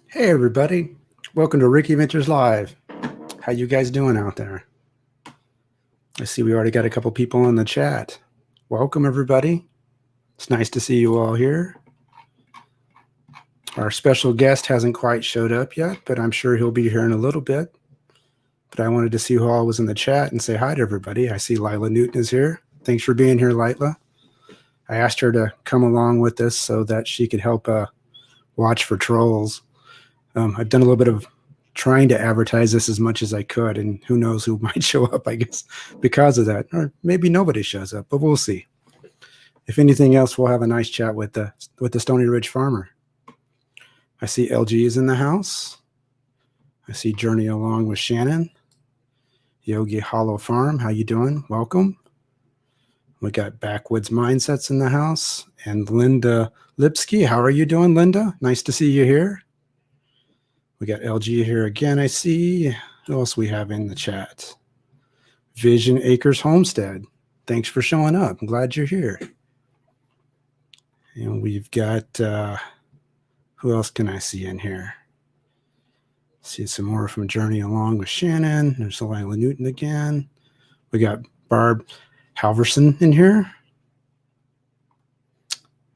Hey everybody, welcome to Ricky Ventures Live. How you guys doing out there? I see we already got a couple people in the chat. Welcome everybody. It's nice to see you all here. Our special guest hasn't quite showed up yet, but I'm sure he'll be here in a little bit. But I wanted to see who all was in the chat and say hi to everybody. I see Lila Newton is here. Thanks for being here, Lila. I asked her to come along with us so that she could help watch for trolls. I've done a little bit of trying to advertise this as much as I could, and who knows who might show up, I guess, because of that. Or maybe nobody shows up, but we'll see. If anything else, we'll have a nice chat with the Stony Ridge farmer. I see LG is in the house. I see Journey Along with Shannon. Yogi Hollow Farm, how you doing? Welcome. We got Backwoods Mindsets in the house. And Linda Lipsky, how are you doing, Linda? Nice to see you here. We got LG here again, I see. Who else we have in the chat? Vision Acres Homestead. Thanks for showing up. I'm glad you're here. And we've got, who else can I see in here? See some more from Journey Along with Shannon. There's Lila Newton again. We got Barb Halverson in here.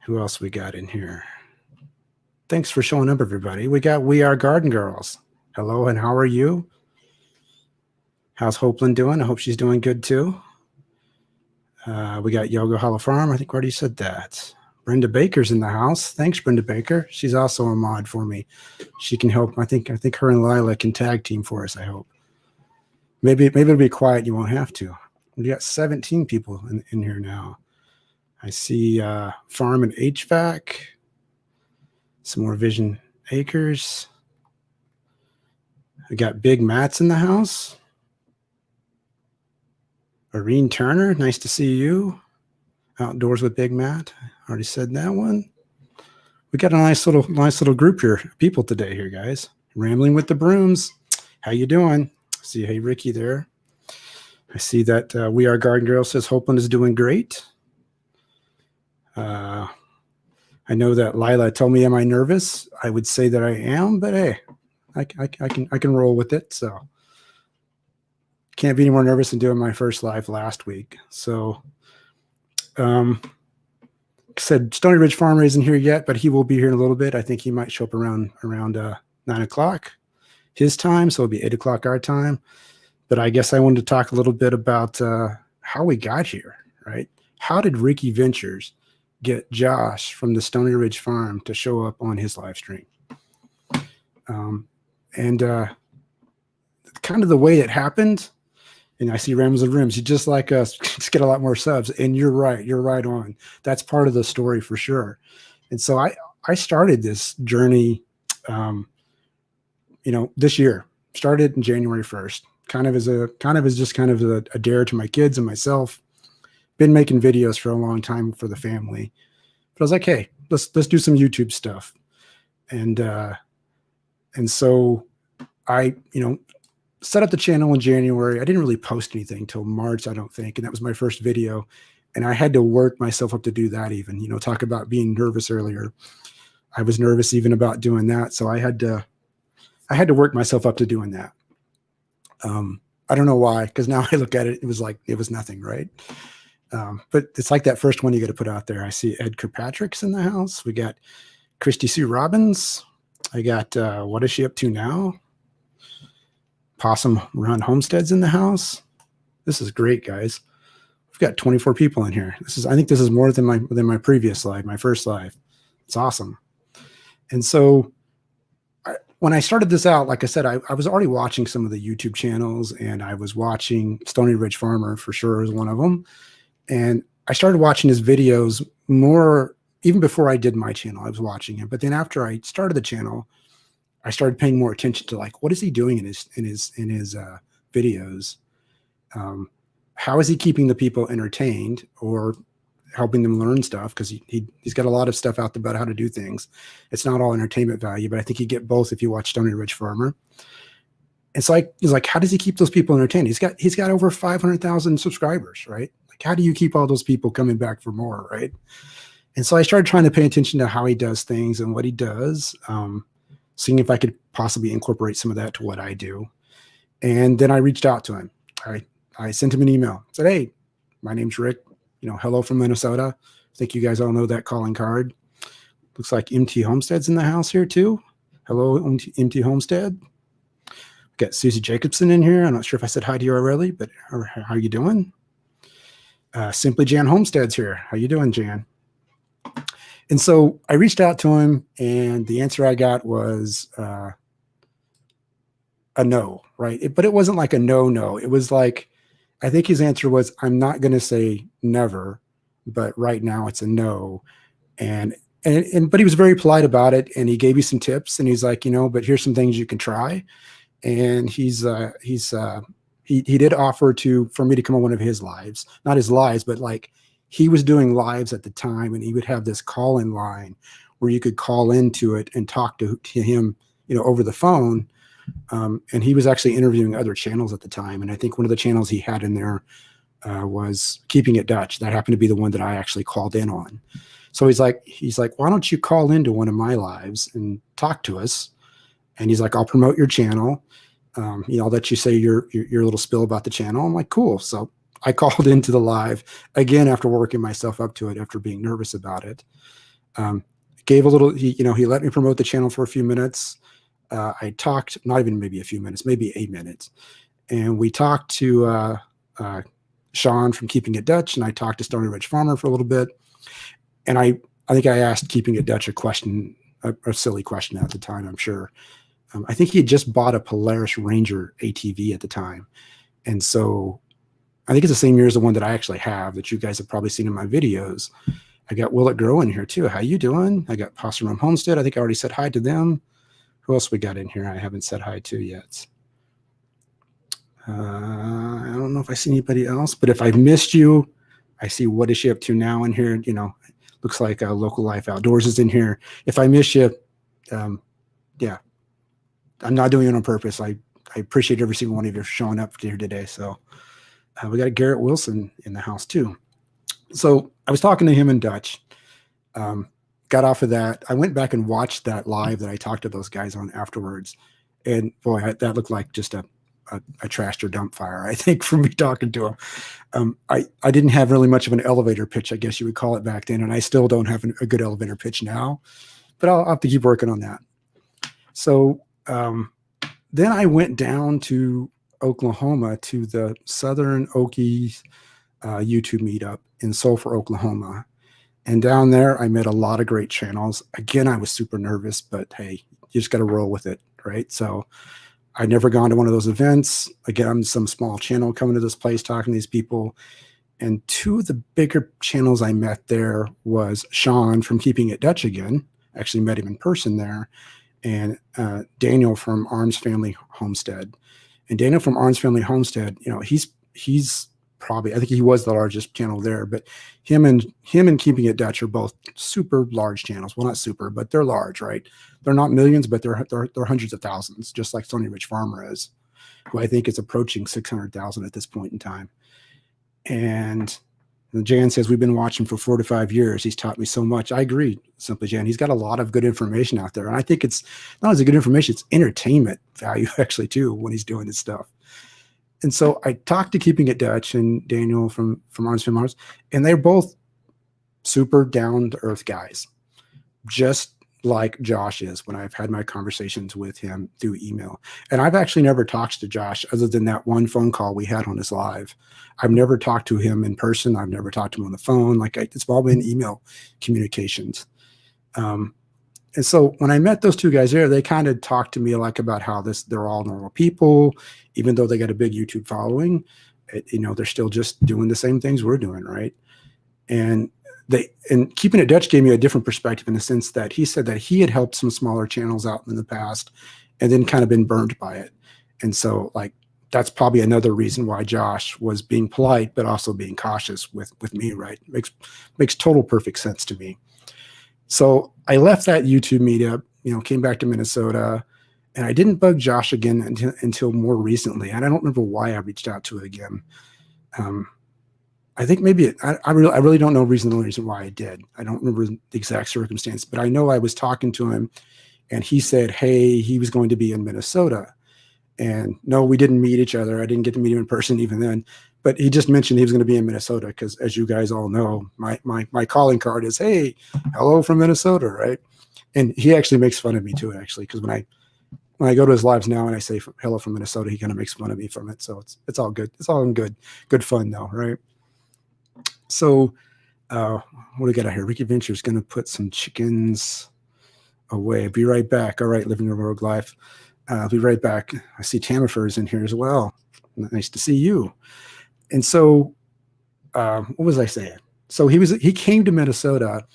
Who else we got in here? Thanks for showing up, everybody. We got We Are Garden Girls. Hello, and how are you? How's Hopeland doing? I hope she's doing good, too. We got Yoga Hollow Farm. I think I already said that. Brenda Baker's in the house. Thanks, Brenda Baker. She's also a mod for me. She can help. I think her and Lila can tag team for us, I hope. Maybe it'll be quiet. You won't have to. We got 17 people in here now. I see Farm and HVAC. Some more Vision Acres. We got Big Matt's in the house. Irene Turner, nice to see you. Outdoors with Big Matt. Already said that one. We got a nice little group here, people today here, guys. Rambling with the Brooms. How you doing? See, hey Ricky there. I see that We Are Garden Girl says Hopeland is doing great. I know that Lila told me, am I nervous? I would say that I am, but hey, I can roll with it. So can't be any more nervous than doing my first live last week. So said Stony Ridge Farmer isn't here yet, but he will be here in a little bit. I think he might show up around 9 o'clock his time. So it'll be 8 o'clock our time. But I guess I wanted to talk a little bit about how we got here, right? How did Ricky Ventures get Josh from the Stony Ridge Farm to show up on his live stream? And kind of the way it happened, and I see Rams and Rims, you just like us, just get a lot more subs. And you're right on. That's part of the story for sure. And so I started this journey, this year. Started in January 1st, kind of as a dare to my kids and myself. Been making videos for a long time for the family, but I was like, hey, let's do some YouTube stuff. And so I, set up the channel in January. I didn't really post anything until March, I don't think. And that was my first video. And I had to work myself up to do that even, talk about being nervous earlier. I was nervous even about doing that. So I had to work myself up to doing that. I don't know why, because now I look at it, it was nothing, right? But it's like that first one you got to put out there. I see Ed Kirkpatrick's in the house. We got Christy Sue Robbins. I got, what is she up to now? Possum Run Homestead's in the house. This is great, guys. We've got 24 people in here. I think this is more than my previous live, my first live. It's awesome. And so when I started this out, like I said, I was already watching some of the YouTube channels, and I was watching Stony Ridge Farmer for sure is one of them. And I started watching his videos more, even before I did my channel, I was watching him. But then after I started the channel, I started paying more attention to what is he doing in his videos? How is he keeping the people entertained or helping them learn stuff? Because he's got a lot of stuff out there about how to do things. It's not all entertainment value, but I think you get both if you watch Stony Ridge Farmer. It's like, he's like, how does he keep those people entertained? He's got over 500,000 subscribers, right? Like, how do you keep all those people coming back for more, right? And so I started trying to pay attention to how he does things and what he does. seeing if I could possibly incorporate some of that to what I do. And then I reached out to him. I sent him an email, said, hey, my name's Rick, hello from Minnesota. I think you guys all know that calling card. Looks like MT Homestead's in the house here too. Hello, MT Homestead. Got Susie Jacobson in here. I'm not sure if I said hi to you already, but how are you doing? Simply Jan Homestead's here. How you doing, Jan? And so I reached out to him, and the answer I got was a no, right? But it wasn't like a no. It was like, I think his answer was, I'm not going to say never, but right now it's a no. And but he was very polite about it, and he gave me some tips, and he's like, but here's some things you can try. And he did offer for me to come on one of his lives, not his lives, but like he was doing lives at the time, and he would have this call-in line where you could call into it and talk to him, over the phone. And he was actually interviewing other channels at the time. And I think one of the channels he had in there was Keeping It Dutch. That happened to be the one that I actually called in on. So he's like, why don't you call into one of my lives and talk to us? And he's like, I'll promote your channel. I'll let you say your little spill about the channel. I'm like, cool. So I called into the live again after working myself up to it, after being nervous about it. Gave a little, he let me promote the channel for a few minutes. I talked, not even maybe a few minutes, maybe 8 minutes. And we talked to Sean from Keeping It Dutch, and I talked to Stoney Ridge Farmer for a little bit. And I think I asked Keeping It Dutch a question, a silly question at the time, I'm sure. I think he had just bought a Polaris Ranger ATV at the time. And so I think it's the same year as the one that I actually have, that you guys have probably seen in my videos. I got Will It Grow in here too. How you doing? I got Possum Run Homestead. I think I already said hi to them. Who else we got in here I haven't said hi to yet? I don't know if I see anybody else, but if I've missed you, I see What Is She Up To Now in here. Looks like Local Life Outdoors is in here. If I miss you, yeah, I'm not doing it on purpose. I appreciate every single one of you for showing up here today. So we got Garrett Wilson in the house too. So I was talking to him in Dutch. Got off of that. I went back and watched that live that I talked to those guys on afterwards. And boy, that looked like just a trashed or dump fire, I think, for me talking to him. I didn't have really much of an elevator pitch, I guess you would call it back then. And I still don't have a good elevator pitch now, but I'll have to keep working on that. So then I went down to Oklahoma to the Southern Okies YouTube meetup in Sulphur, Oklahoma. And down there, I met a lot of great channels. Again, I was super nervous, but hey, you just got to roll with it, right? So I'd never gone to one of those events. Again, I'm some small channel coming to this place, talking to these people. And two of the bigger channels I met there was Sean from Keeping It Dutch again. Actually met him in person there. And Daniel from Arms Family Homestead. And Daniel from Arms Family Homestead, he's probably, I think he was the largest channel there, but him and Keeping It Dutch are both super large channels. Well, not super, but they're large, right? They're not millions, but they're hundreds of thousands, just like Stoney Ridge Farmer is, who I think is approaching 600,000 at this point in time. And Jan says, we've been watching for 4 to 5 years. He's taught me so much. I agree, Simply Jan. He's got a lot of good information out there. And I think it's not only good information, it's entertainment value actually too, when he's doing his stuff. And so I talked to Keeping It Dutch and Daniel from Arms Film Arms, and they're both super down-to-earth guys, just like Josh is when I've had my conversations with him through email. And I've actually never talked to Josh other than that one phone call we had on his live. I've never talked to him in person. I've never talked to him on the phone. It's all been email communications. And so when I met those two guys there, they kind of talked to me about how they're all normal people, even though they got a big YouTube following. They're still just doing the same things we're doing, right? And Keeping It Dutch gave me a different perspective in the sense that he said that he had helped some smaller channels out in the past and then kind of been burned by it. And so that's probably another reason why Josh was being polite, but also being cautious with me, right? Makes total perfect sense to me. So I left that YouTube meetup, came back to Minnesota, and I didn't bug Josh again until more recently. And I don't remember why I reached out to it again. I think maybe I really don't know the reason why I did. I don't remember the exact circumstance, but I know I was talking to him, and he said, hey, he was going to be in Minnesota. And no, we didn't meet each other. I didn't get to meet him in person even then. But he just mentioned he was going to be in Minnesota because, as you guys all know, my calling card is, hey, hello from Minnesota, right? And he actually makes fun of me too, actually, because when I go to his lives now and I say hello from Minnesota, he kind of makes fun of me from it. So it's all good. It's all in good fun though, right? So what do we got out here? Ricky Venture's going to put some chickens away. Be right back. All right, living a rogue life. I'll be right back. I see Tamifer's in here as well. Nice to see you. And so, what was I saying? So he came to Minnesota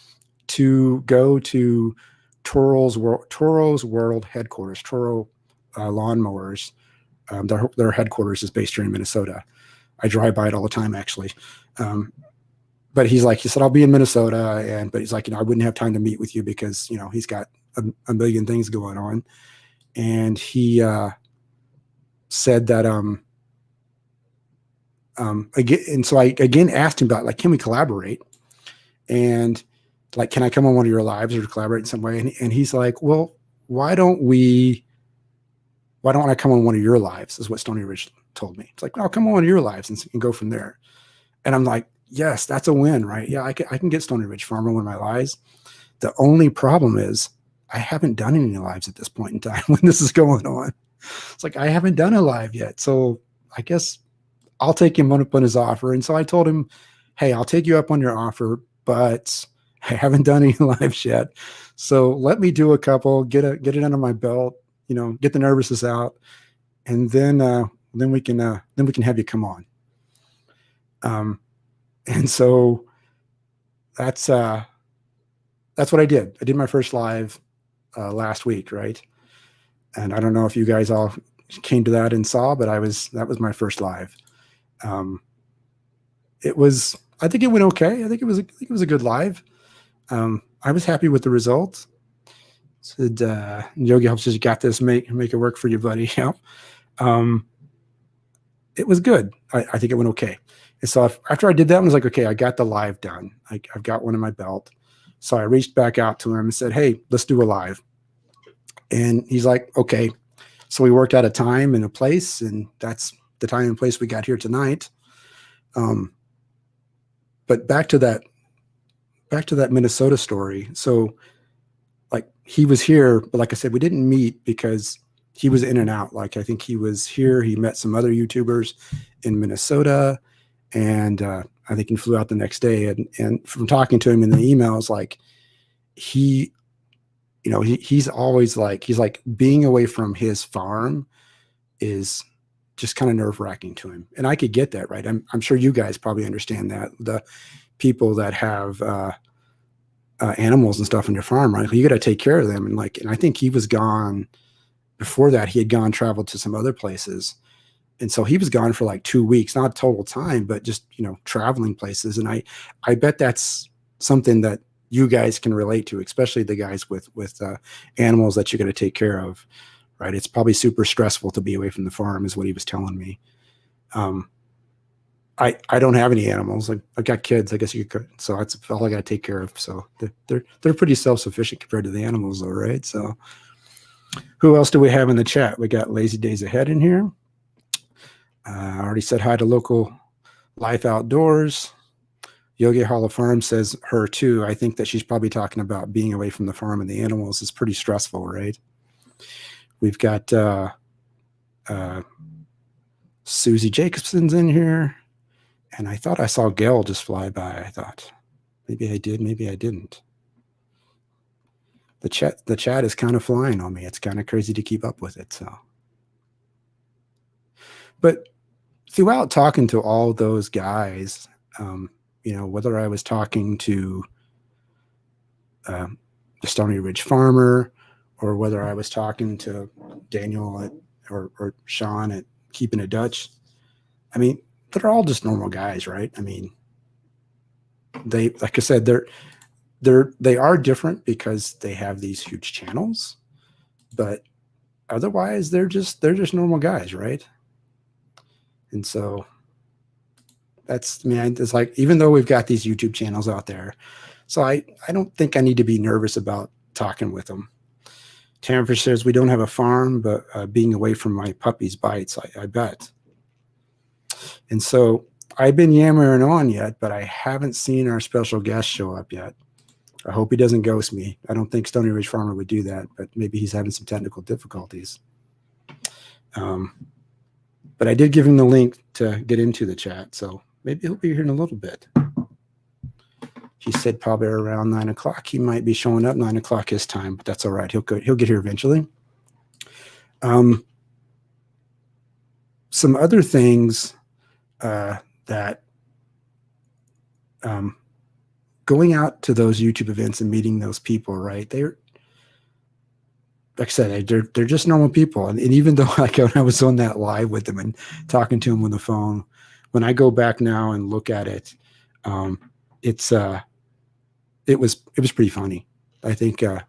to go to Toro's World headquarters. Toro Lawnmowers. Their headquarters is based here in Minnesota. I drive by it all the time, actually. But he said, I'll be in Minnesota, but he's like, I wouldn't have time to meet with you because he's got a million things going on. And he said that again, and so I again asked him about can we collaborate, and can I come on one of your lives or collaborate in some way? And he's like, well, why don't I come on one of your lives? Is what Stoney Ridge told me. It's like, I'll come on one of your lives and go from there. And I'm like, yes, that's a win, right? Yeah, I can get Stoney Ridge Farm on one of my lives. The only problem is I haven't done any lives at this point in time when this is going on. It's like, I haven't done a live yet. So I guess I'll take him up on his offer. And so I told him, hey, I'll take you up on your offer, but I haven't done any lives yet. So let me do a couple, get it under my belt, get the nervousness out. And then we can have you come on. And so that's what I did. I did my first live last week, right? And I don't know if you guys all came to that and saw, but that was my first live. I think it went okay. I think it was a good live. I was happy with the results. Said Yogi helps you got this, make it work for you, buddy. Yeah. It was good. I think it went okay. And so after I did that, I was like, okay, I got the live done. I've got one in my belt. So I reached back out to him and said, hey, let's do a live. And he's like, okay. So we worked out a time and a place, and that's the time and place we got here tonight. But back to that Minnesota story. So he was here, but like I said, we didn't meet because he was in and out. I think he was here. He met some other YouTubers in Minnesota, and I think he flew out the next day. And from talking to him in the emails, he's always he's being away from his farm is just kind of nerve-wracking to him. And I could get that, right? I'm sure you guys probably understand that. The people that have animals and stuff on your farm, right? You got to take care of them. And I think he was gone before that. He had traveled to some other places. And so he was gone for 2 weeks, not total time, but just, traveling places. And I bet that's something that you guys can relate to, especially the guys with animals that you got to take care of, right? It's probably super stressful to be away from the farm, is what he was telling me. I don't have any animals. I've got kids, I guess you could. So that's all I got to take care of. So they're pretty self-sufficient compared to the animals, though, right? So who else do we have in the chat? We got Lazy Days Ahead in here. I already said hi to Local Life Outdoors. Yogi Hollow Farm says her too. I think that she's probably talking about being away from the farm and the animals is pretty stressful, right? We've got Susie Jacobson's in here. And I thought I saw Gail just fly by. I thought maybe I did, maybe I didn't. The chat is kind of flying on me. It's kind of crazy to keep up with it. So, but throughout talking to all those guys, whether I was talking to the Stoney Ridge farmer, or whether I was talking to Daniel or Sean at Keeping It Dutch, I mean, they're all just normal guys, right? I mean, they, like I said, they are different because they have these huge channels, but otherwise they're just normal guys, right? And so it's even though we've got these YouTube channels out there, so I don't think I need to be nervous about talking with them. Tamfer says, we don't have a farm, but being away from my puppy's bites, I bet. And so I've been yammering on yet, but I haven't seen our special guest show up yet. I hope he doesn't ghost me. I don't think Stony Ridge Farmer would do that, but maybe he's having some technical difficulties. But I did give him the link to get into the chat, so maybe he'll be here in a little bit. He said probably around 9 o'clock. He might be showing up 9 o'clock his time, but that's all right. He'll get here eventually. Some other things that going out to those YouTube events and meeting those people, right? They're, like I said, they're just normal people. And even though like when I was on that live with them and talking to them on the phone, when I go back now and look at it, it was pretty funny. I think I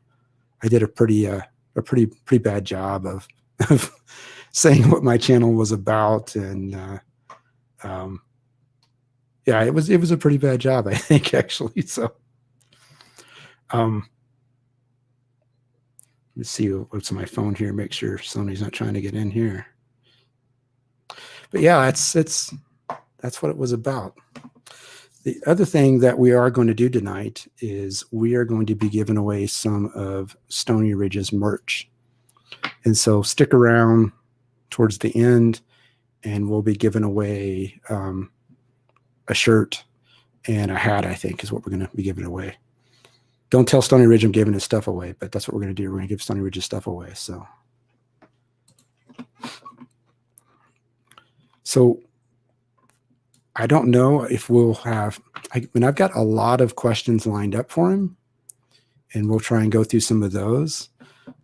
did a pretty bad job of saying what my channel was about, and yeah, it was a pretty bad job, I think, actually. So let's see what's on my phone here. Make sure Sony's not trying to get in here. But yeah, that's what it was about. The other thing that we are going to do tonight is we are going to be giving away some of Stony Ridge's merch. And so stick around towards the end and we'll be giving away a shirt and a hat, I think, is what we're going to be giving away. Don't tell Stony Ridge I'm giving his stuff away, but that's what we're going to do. We're going to give Stony Ridge's stuff away. So I don't know if we'll have, I've got a lot of questions lined up for him, and we'll try and go through some of those.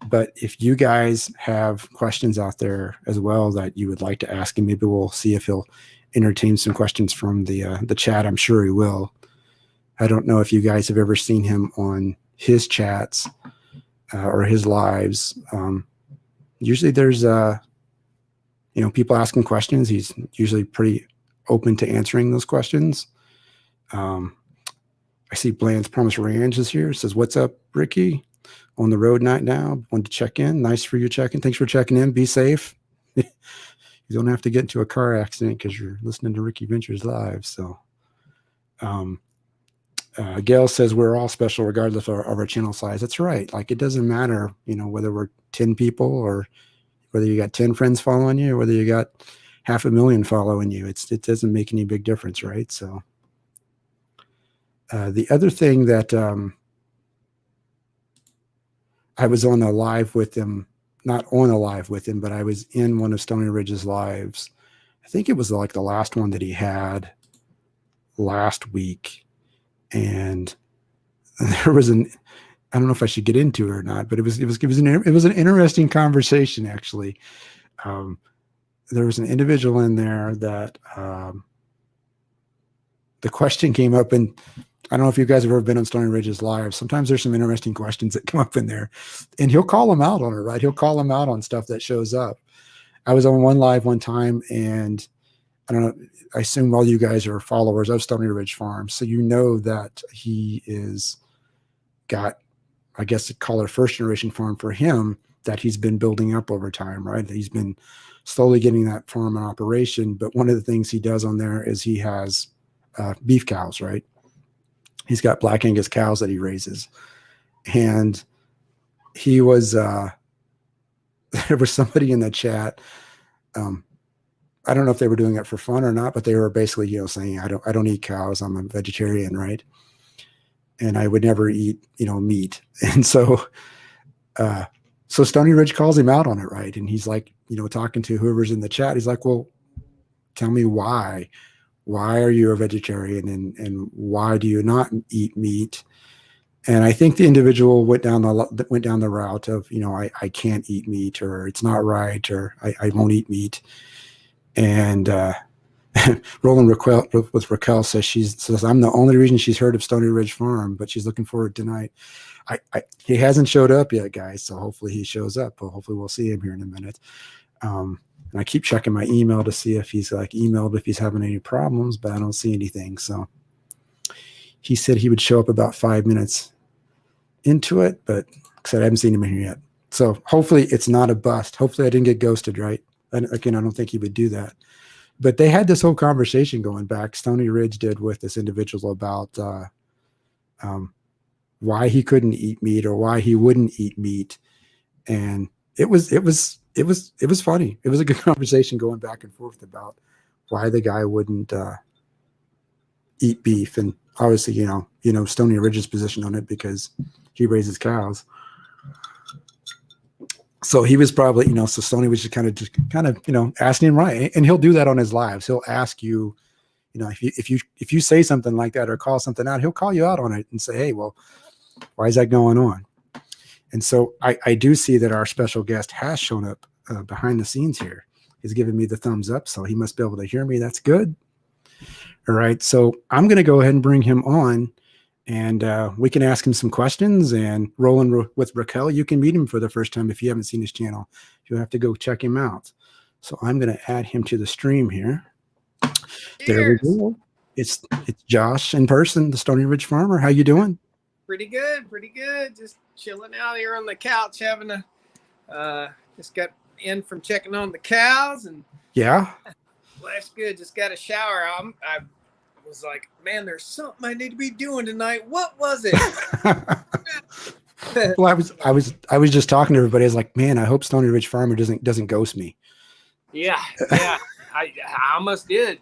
But if you guys have questions out there as well that you would like to ask him, maybe we'll see if he'll entertain some questions from the chat. I'm sure he will. I don't know if you guys have ever seen him on his chats or his lives. Usually there's people asking questions. He's usually pretty open to answering those questions. I see Bland's Promise Ranch is here. It says, what's up, Ricky? On the road night now. Wanted to check in. Nice for you checking. Thanks for checking in. Be safe. You don't have to get into a car accident because you're listening to Ricky Ventures live. So Gail says we're all special regardless of our channel size. That's right. Like, it doesn't matter, whether we're 10 people or whether you got 10 friends following you or whether you got 500,000 following you. It doesn't make any big difference, right? So the other thing that I was on a live with him, not on a live with him, but I was in one of Stony Ridge's lives. I think it was like the last one that he had last week. And there was I don't know if I should get into it or not, but it was an interesting conversation, actually. There was an individual in there that the question came up, and I don't know if you guys have ever been on Stony Ridge's live. Sometimes there's some interesting questions that come up in there, and he'll call them out on it, right? He'll call them out on stuff that shows up. I was on one live one time, and I don't know, I assume all you guys are followers of Stony Ridge Farm, so you know that he is got, I guess to call it a first generation farm for him that he's been building up over time, right? He's been slowly getting that farm in operation. But one of the things he does on there is he has beef cows, right? He's got Black Angus cows that he raises. And he was, there was somebody in the chat. I don't know if they were doing it for fun or not, but they were basically, saying, I don't eat cows. I'm a vegetarian, right? And I would never eat, meat. And so Stony Ridge calls him out on it, right? And he's like, talking to whoever's in the chat. He's like, well, tell me why. Why are you a vegetarian, and why do you not eat meat? And I think the individual went down the route of, I can't eat meat, or it's not right, or I won't eat meat. And Roland with Raquel says I'm the only reason she's heard of Stony Ridge Farm, but she's looking forward tonight. He hasn't showed up yet, guys, so hopefully he shows up. But hopefully we'll see him here in a minute. And I keep checking my email to see if he's emailed if he's having any problems, but I don't see anything. So he said he would show up about 5 minutes into it, but like I said, I haven't seen him in here yet. So hopefully it's not a bust. Hopefully I didn't get ghosted, right? And again, I don't think he would do that. But they had this whole conversation going back. Stoney Ridge did with this individual about why he couldn't eat meat or why he wouldn't eat meat, and it was funny. It was a good conversation going back and forth about why the guy wouldn't eat beef, and obviously, Stoney Ridge's position on it because he raises cows. So he was probably, so Stoney was just kind of, asking him, right. And he'll do that on his lives. He'll ask you, if you say something like that or call something out, he'll call you out on it and say, hey, well, why is that going on? And so I do see that our special guest has shown up behind the scenes here. He's giving me the thumbs up, so he must be able to hear me. That's good. All right. So I'm going to go ahead and bring him on, and we can ask him some questions. And rolling with Raquel, you can meet him for the first time if you haven't seen his channel. You'll have to go check him out. So I'm going to add him to the stream here. Cheers. There we go. It's Josh in person, the Stoney Ridge farmer. How you doing? Pretty good. Just chilling out here on the couch, having just got in from checking on the cows, and yeah, life's good. Just got a shower. I was like, man, there's something I need to be doing tonight. What was it? Well, I was just talking to everybody. I was like, man, I hope Stoney Ridge farmer doesn't ghost me. Yeah, I almost did.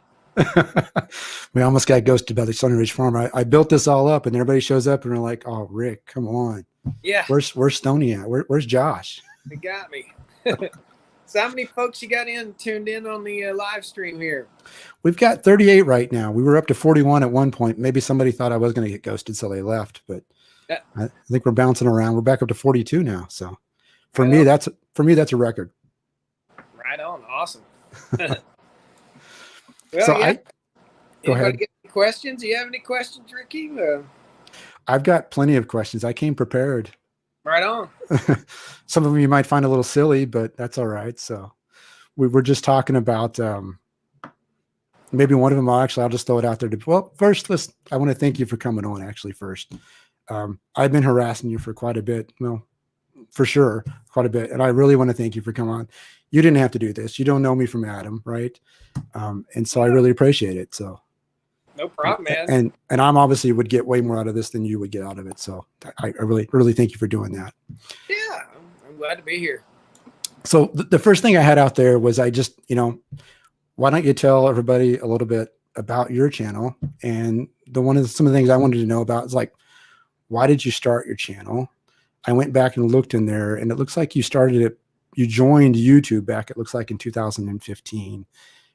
We almost got ghosted by the Stoney Ridge farmer. I built this all up, and everybody shows up and they're like, oh, Rick, come on. Yeah. Where's Stoney at? Where's Josh? They got me. So how many folks you got tuned in on the live stream here? We've got 38 right now. We were up to 41 at one point. Maybe somebody thought I was going to get ghosted, so they left. But I think we're bouncing around. We're back up to 42 now. So for me, that's a record. Right on. Awesome. Well, so yeah. Go ahead. Get any questions? Do you have any questions, Ricky? I've got plenty of questions. I came prepared. Right on. Some of them you might find a little silly, but that's all right. So we were just talking about maybe one of them. I'll just throw it out there. Well, first, I want to thank you for coming on. Actually, first, I've been harassing you for quite a bit. Well, for sure, quite a bit. And I really want to thank you for coming on. You didn't have to do this. You don't know me from Adam, right? And so I really appreciate it. So no problem, man. And I'm obviously would get way more out of this than you would get out of it. So I really thank you for doing that. Yeah, I'm glad to be here. So the first thing I had out there was I just, why don't you tell everybody a little bit about your channel? And some of the things I wanted to know about is like, why did you start your channel? I went back and looked in there, and it looks like you joined YouTube back, it looks like in 2015.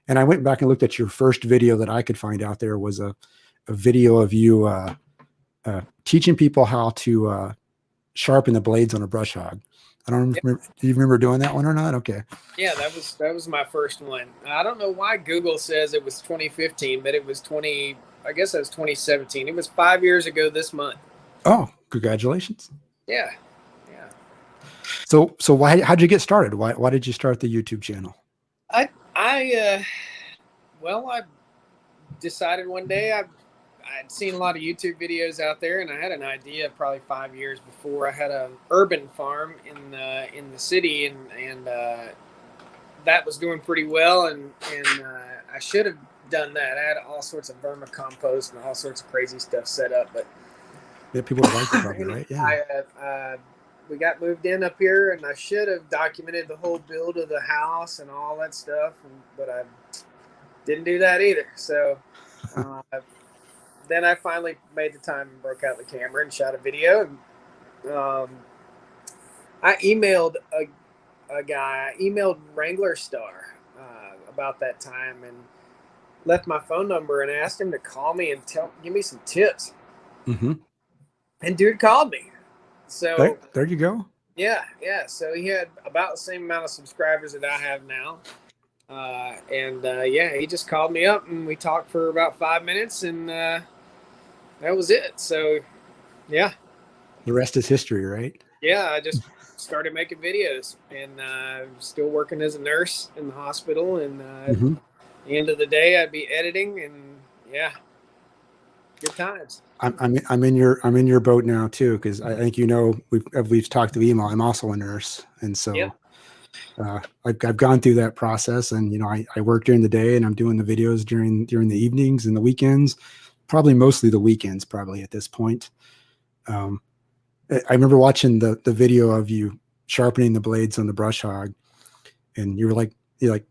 And I went back and looked at your first video that I could find out there was a video of you teaching people how to sharpen the blades on a brush hog. I don't remember. Do you remember doing that one or not? Okay. Yeah, that was my first one. I don't know why Google says it was 2015, but it was I guess it was 2017. It was 5 years ago this month. Oh, congratulations. Yeah. So how'd you get started? Why did you start the YouTube channel? I decided one day I'd seen a lot of YouTube videos out there, and I had an idea probably 5 years before. I had an urban farm in the city, and that was doing pretty well, and I should have done that. I had all sorts of vermicompost and all sorts of crazy stuff set up, but yeah, people like it probably, right? Yeah. We got moved in up here, and I should have documented the whole build of the house and all that stuff, but I didn't do that either. So then I finally made the time and broke out the camera and shot a video. And I emailed a guy. I emailed Wrangler Star about that time and left my phone number and asked him to call me and give me some tips. Mm-hmm. And dude called me. So there you go. Yeah. So he had about the same amount of subscribers that I have now. He just called me up and we talked for about 5 minutes, and that was it. So, yeah. The rest is history, right? Yeah, I just started making videos, and still working as a nurse in the hospital. And at the end of the day, I'd be editing, and yeah. Good times. I'm in your boat now too, because I think we've talked through email. I'm also a nurse, and so Yep. I've gone through that process, and I work during the day, and I'm doing the videos during the evenings and the weekends, probably mostly the weekends, probably at this point. I remember watching the video of you sharpening the blades on the brush hog, and you're like,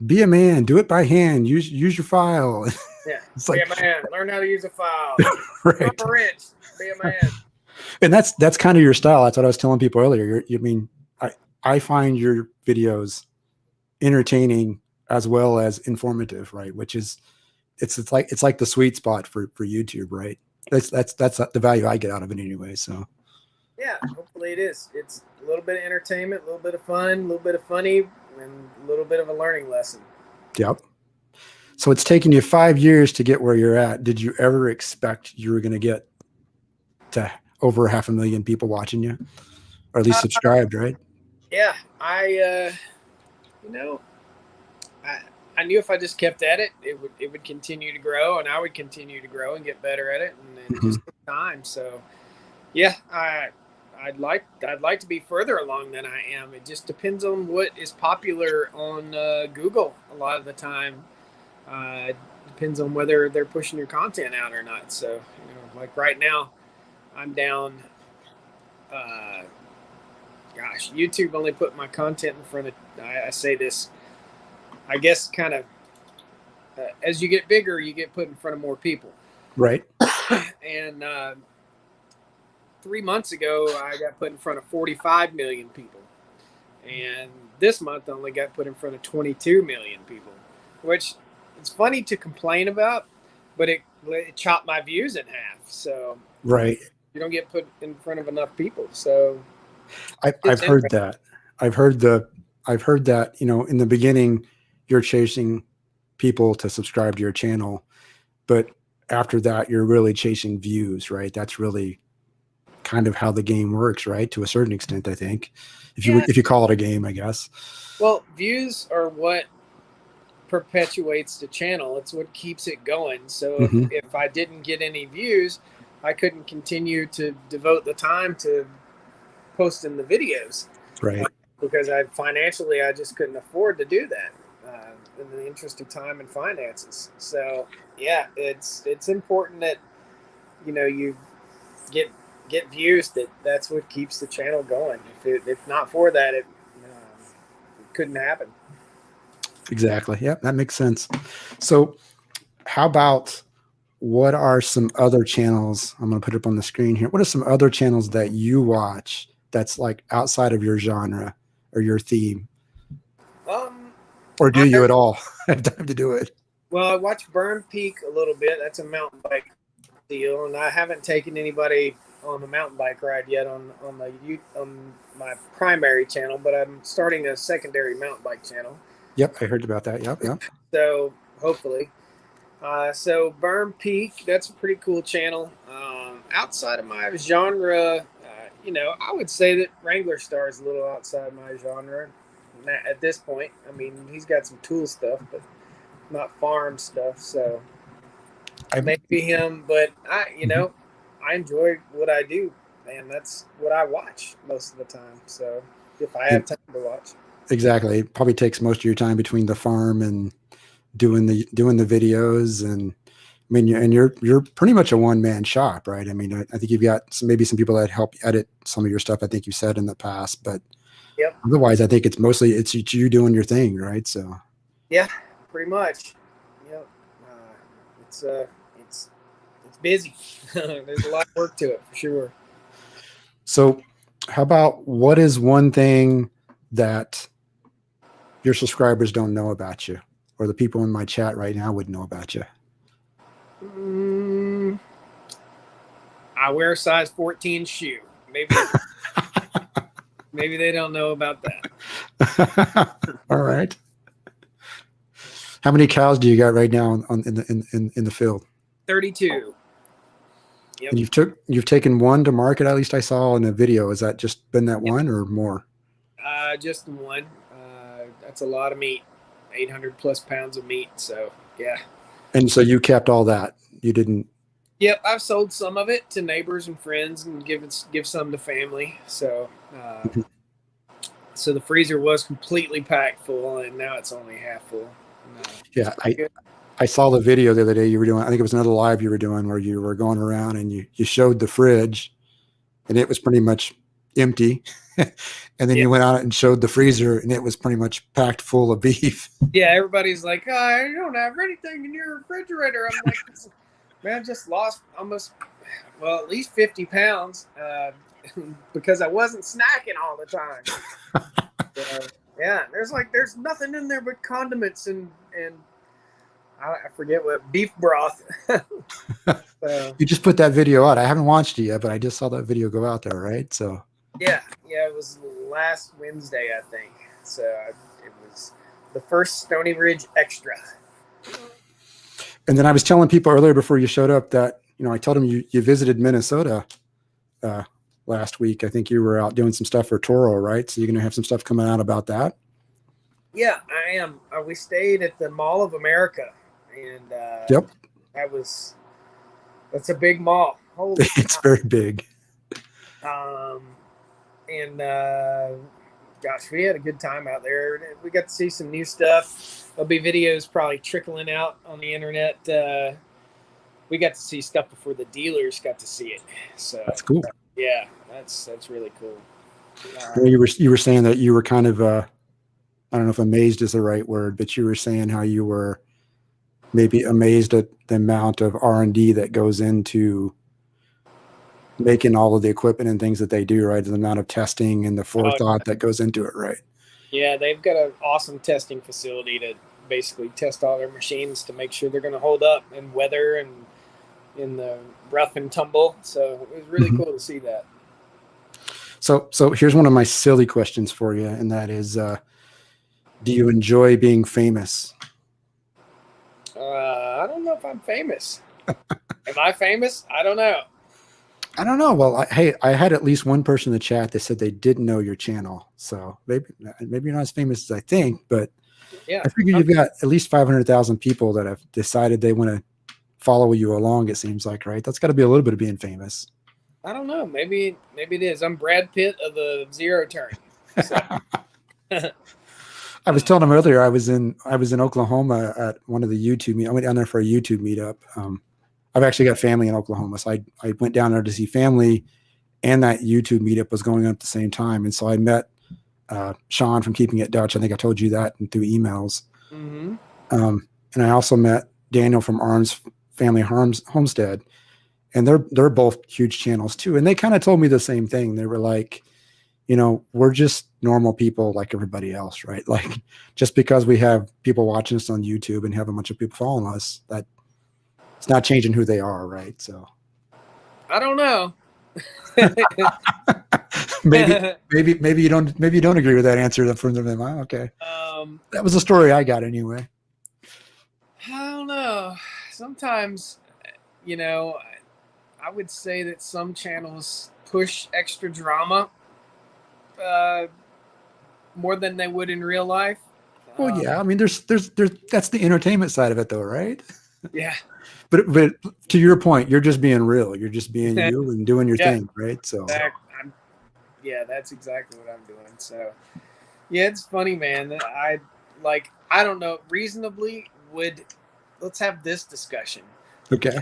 be a man, do it by hand, use your file. Yeah. It's Be like, a man. Learn how to use a file. right. Drop a wrench. Be a man. And that's kind of your style. That's what I was telling people earlier. I find your videos entertaining as well as informative, right? Which is it's like the sweet spot for YouTube, right? That's the value I get out of it anyway. So Yeah, hopefully it is. It's a little bit of entertainment, a little bit of fun, a little bit of funny, and a little bit of a learning lesson. yep. So it's taken you 5 years to get where you're at. Did you ever expect you were going to get to over 500,000 people watching you, or at least subscribed, right? Yeah, you know, I knew if I just kept at it, it would continue to grow, and I would continue to grow and get better at it, and just took time. So, yeah, I'd like to be further along than I am. It just depends on what is popular on Google a lot of the time. Depends on whether they're pushing your content out or not. So, like right now, I'm down. Gosh, YouTube only put my content in front of. I say this, I guess, kind of as you get bigger, you get put in front of more people. Right. And 3 months ago, I got put in front of 45 million people, and this month I only got put in front of 22 million people, which it's funny to complain about, but it chopped my views in half. So right. You don't get put in front of enough people. So I've heard that. I've heard that, in the beginning, you're chasing people to subscribe to your channel, but after that, you're really chasing views, right? That's really kind of how the game works, right? To a certain extent, I think, if you call it a game, I guess. Well, views are what perpetuates the channel. It's what keeps it going. So if I didn't get any views, I couldn't continue to devote the time to posting the videos, right? Because I just couldn't afford to do that in the interest of time and finances. So yeah, it's important that you get views. That's what keeps the channel going. If not for that, it couldn't happen. Exactly. Yep, that makes sense. So how about, what are some other channels? I'm going to put it up on the screen here. What are some other channels that you watch that's like outside of your genre or your theme? Or do you at all have time to do it? Well, I watch Burn Peak a little bit. That's a mountain bike deal, and I haven't taken anybody on a mountain bike ride yet on my primary channel, but I'm starting a secondary mountain bike channel. Yep, I heard about that. Yep. So hopefully. So Burn Peak, that's a pretty cool channel. Outside of my genre, I would say that Wrangler Star is a little outside my genre at this point. I mean, he's got some tool stuff, but not farm stuff. So maybe him, but I enjoy what I do, and that's what I watch most of the time. So if I have time to watch. Exactly. It probably takes most of your time between the farm and doing the videos, and I mean, you're pretty much a one-man shop, right? I mean, I think you've got maybe some people that help edit some of your stuff, I think you said in the past, but otherwise I think it's mostly it's you doing your thing, right? So yeah, pretty much. Yep. It's busy. There's a lot of work to it for sure. So how about, what is one thing that your subscribers don't know about you, or the people in my chat right now would know about you? I wear a size 14 shoe. Maybe they don't know about that. All right. How many cows do you got right now in the field? 32. Yep. And you've taken one to market, at least I saw in the video. Has that just been that one or more? Just one. That's a lot of meat, 800 plus pounds of meat. So yeah. And so you kept all that. You didn't Yep, I've sold some of it to neighbors and friends, and give some to family. So the freezer was completely packed full, and now it's only half full. It's Yeah, pretty good. I saw the video the other day you were doing. I think it was another live you were doing where you were going around and you showed the fridge and it was pretty much empty. And then Yeah, you went out and showed the freezer and it was pretty much packed full of beef. yeah. Everybody's like, "Oh, you don't have anything in your refrigerator." I'm like, "Man, I just lost almost, well, at least 50 pounds because I wasn't snacking all the time." So, yeah, there's nothing in there but condiments and I forget what, beef broth. So You just put that video out. I haven't watched it yet, but I just saw that video go out there, right? So yeah, it was last Wednesday, I think. So it was the first Stony Ridge Extra. and then I was telling people earlier before you showed up that, I told them you visited Minnesota last week. I think you were out doing some stuff for Toro, right? So you're going to have some stuff coming out about that. Yeah, I am. We stayed at the Mall of America, and Yep. that's a big mall. Holy It's very big. And gosh, we had a good time out there. We got to see some new stuff. There'll be videos probably trickling out on the internet. We got to see stuff before the dealers got to see it. So That's cool. Yeah, that's really cool. You were saying that you were kind of I don't know if amazed is the right word, but you were saying how you were maybe amazed at the amount of R&D that goes into making all of the equipment and things that they do, right? The amount of testing and the forethought that goes into it, right? Yeah, they've got an awesome testing facility to basically test all their machines to make sure they're going to hold up in weather and in the rough and tumble. So it was really cool to see that. So here's one of my silly questions for you, and that is, do you enjoy being famous? I don't know if I'm famous. Am I famous? I don't know. I don't know. Well, I had at least one person in the chat that said they didn't know your channel. So maybe you're not as famous as I think, but yeah, I figure you've got at least 500,000 people that have decided they want to follow you along. It seems like, right? That's got to be a little bit of being famous. I don't know. Maybe it is. I'm Brad Pitt of the zero turn. So. I was telling him earlier, I was in Oklahoma at one of the YouTube. I went down there for a YouTube meetup. I've actually got family in Oklahoma, so I went down there to see family, and that YouTube meetup was going on at the same time. And so I met Sean from Keeping It Dutch. I think I told you that through emails. Mm-hmm. And I also met Daniel from Arn's Family Homestead, and they're both huge channels too. And they kind of told me the same thing. They were like, we're just normal people like everybody else, right? Like just because we have people watching us on YouTube and have a bunch of people following us, that it's not changing who they are, right? So I don't know. maybe you don't agree with that answer from them. Okay. That was the story I got anyway. I don't know. Sometimes, I would say that some channels push extra drama more than they would in real life. Well, yeah. I mean, there's that's the entertainment side of it, though, right? Yeah. But to your point, you're just being real. You're just being you and doing your thing, right? So that's exactly what I'm doing. So yeah, it's funny, man. I don't know. Reasonably, let's have this discussion. Okay.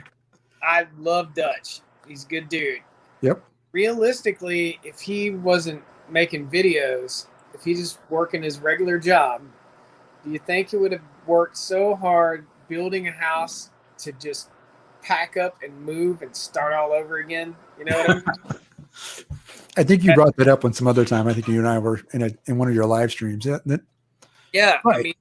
I love Dutch. He's a good dude. Yep. Realistically, if he wasn't making videos, if he's just working his regular job, do you think he would have worked so hard building a house to just pack up and move and start all over again? You know what I mean? I think you brought that up on some other time. I think you and I were in one of your live streams. Yeah. Right. I mean,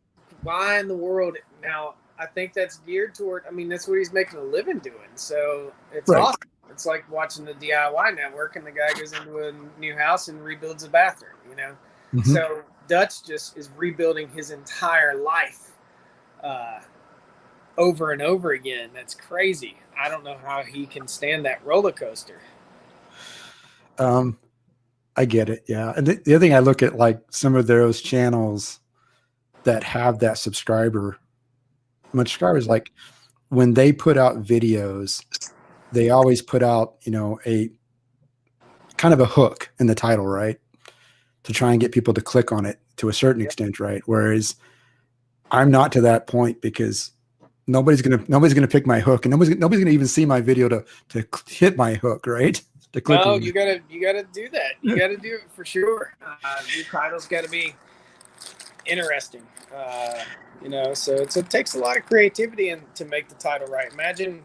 why in the world now? I think that's geared toward. I mean, that's what he's making a living doing. So it's awesome. It's like watching the DIY network, and the guy goes into a new house and rebuilds a bathroom. Mm-hmm. So Dutch just is rebuilding his entire life over and over again. That's crazy. I don't know how he can stand that roller coaster. I get it. Yeah. And the other thing I look at, like some of those channels that have that subscribers, like when they put out videos, they always put out, you know, a kind of a hook in the title, right? To try and get people to click on it to a certain extent, right? Whereas I'm not to that point because nobody's gonna pick my hook, and nobody's gonna even see my video to hit my hook, right? To click No, on you gotta do that. You gotta do it for sure. Your title's got to be interesting. You know, so it takes a lot of creativity to make the title right. Imagine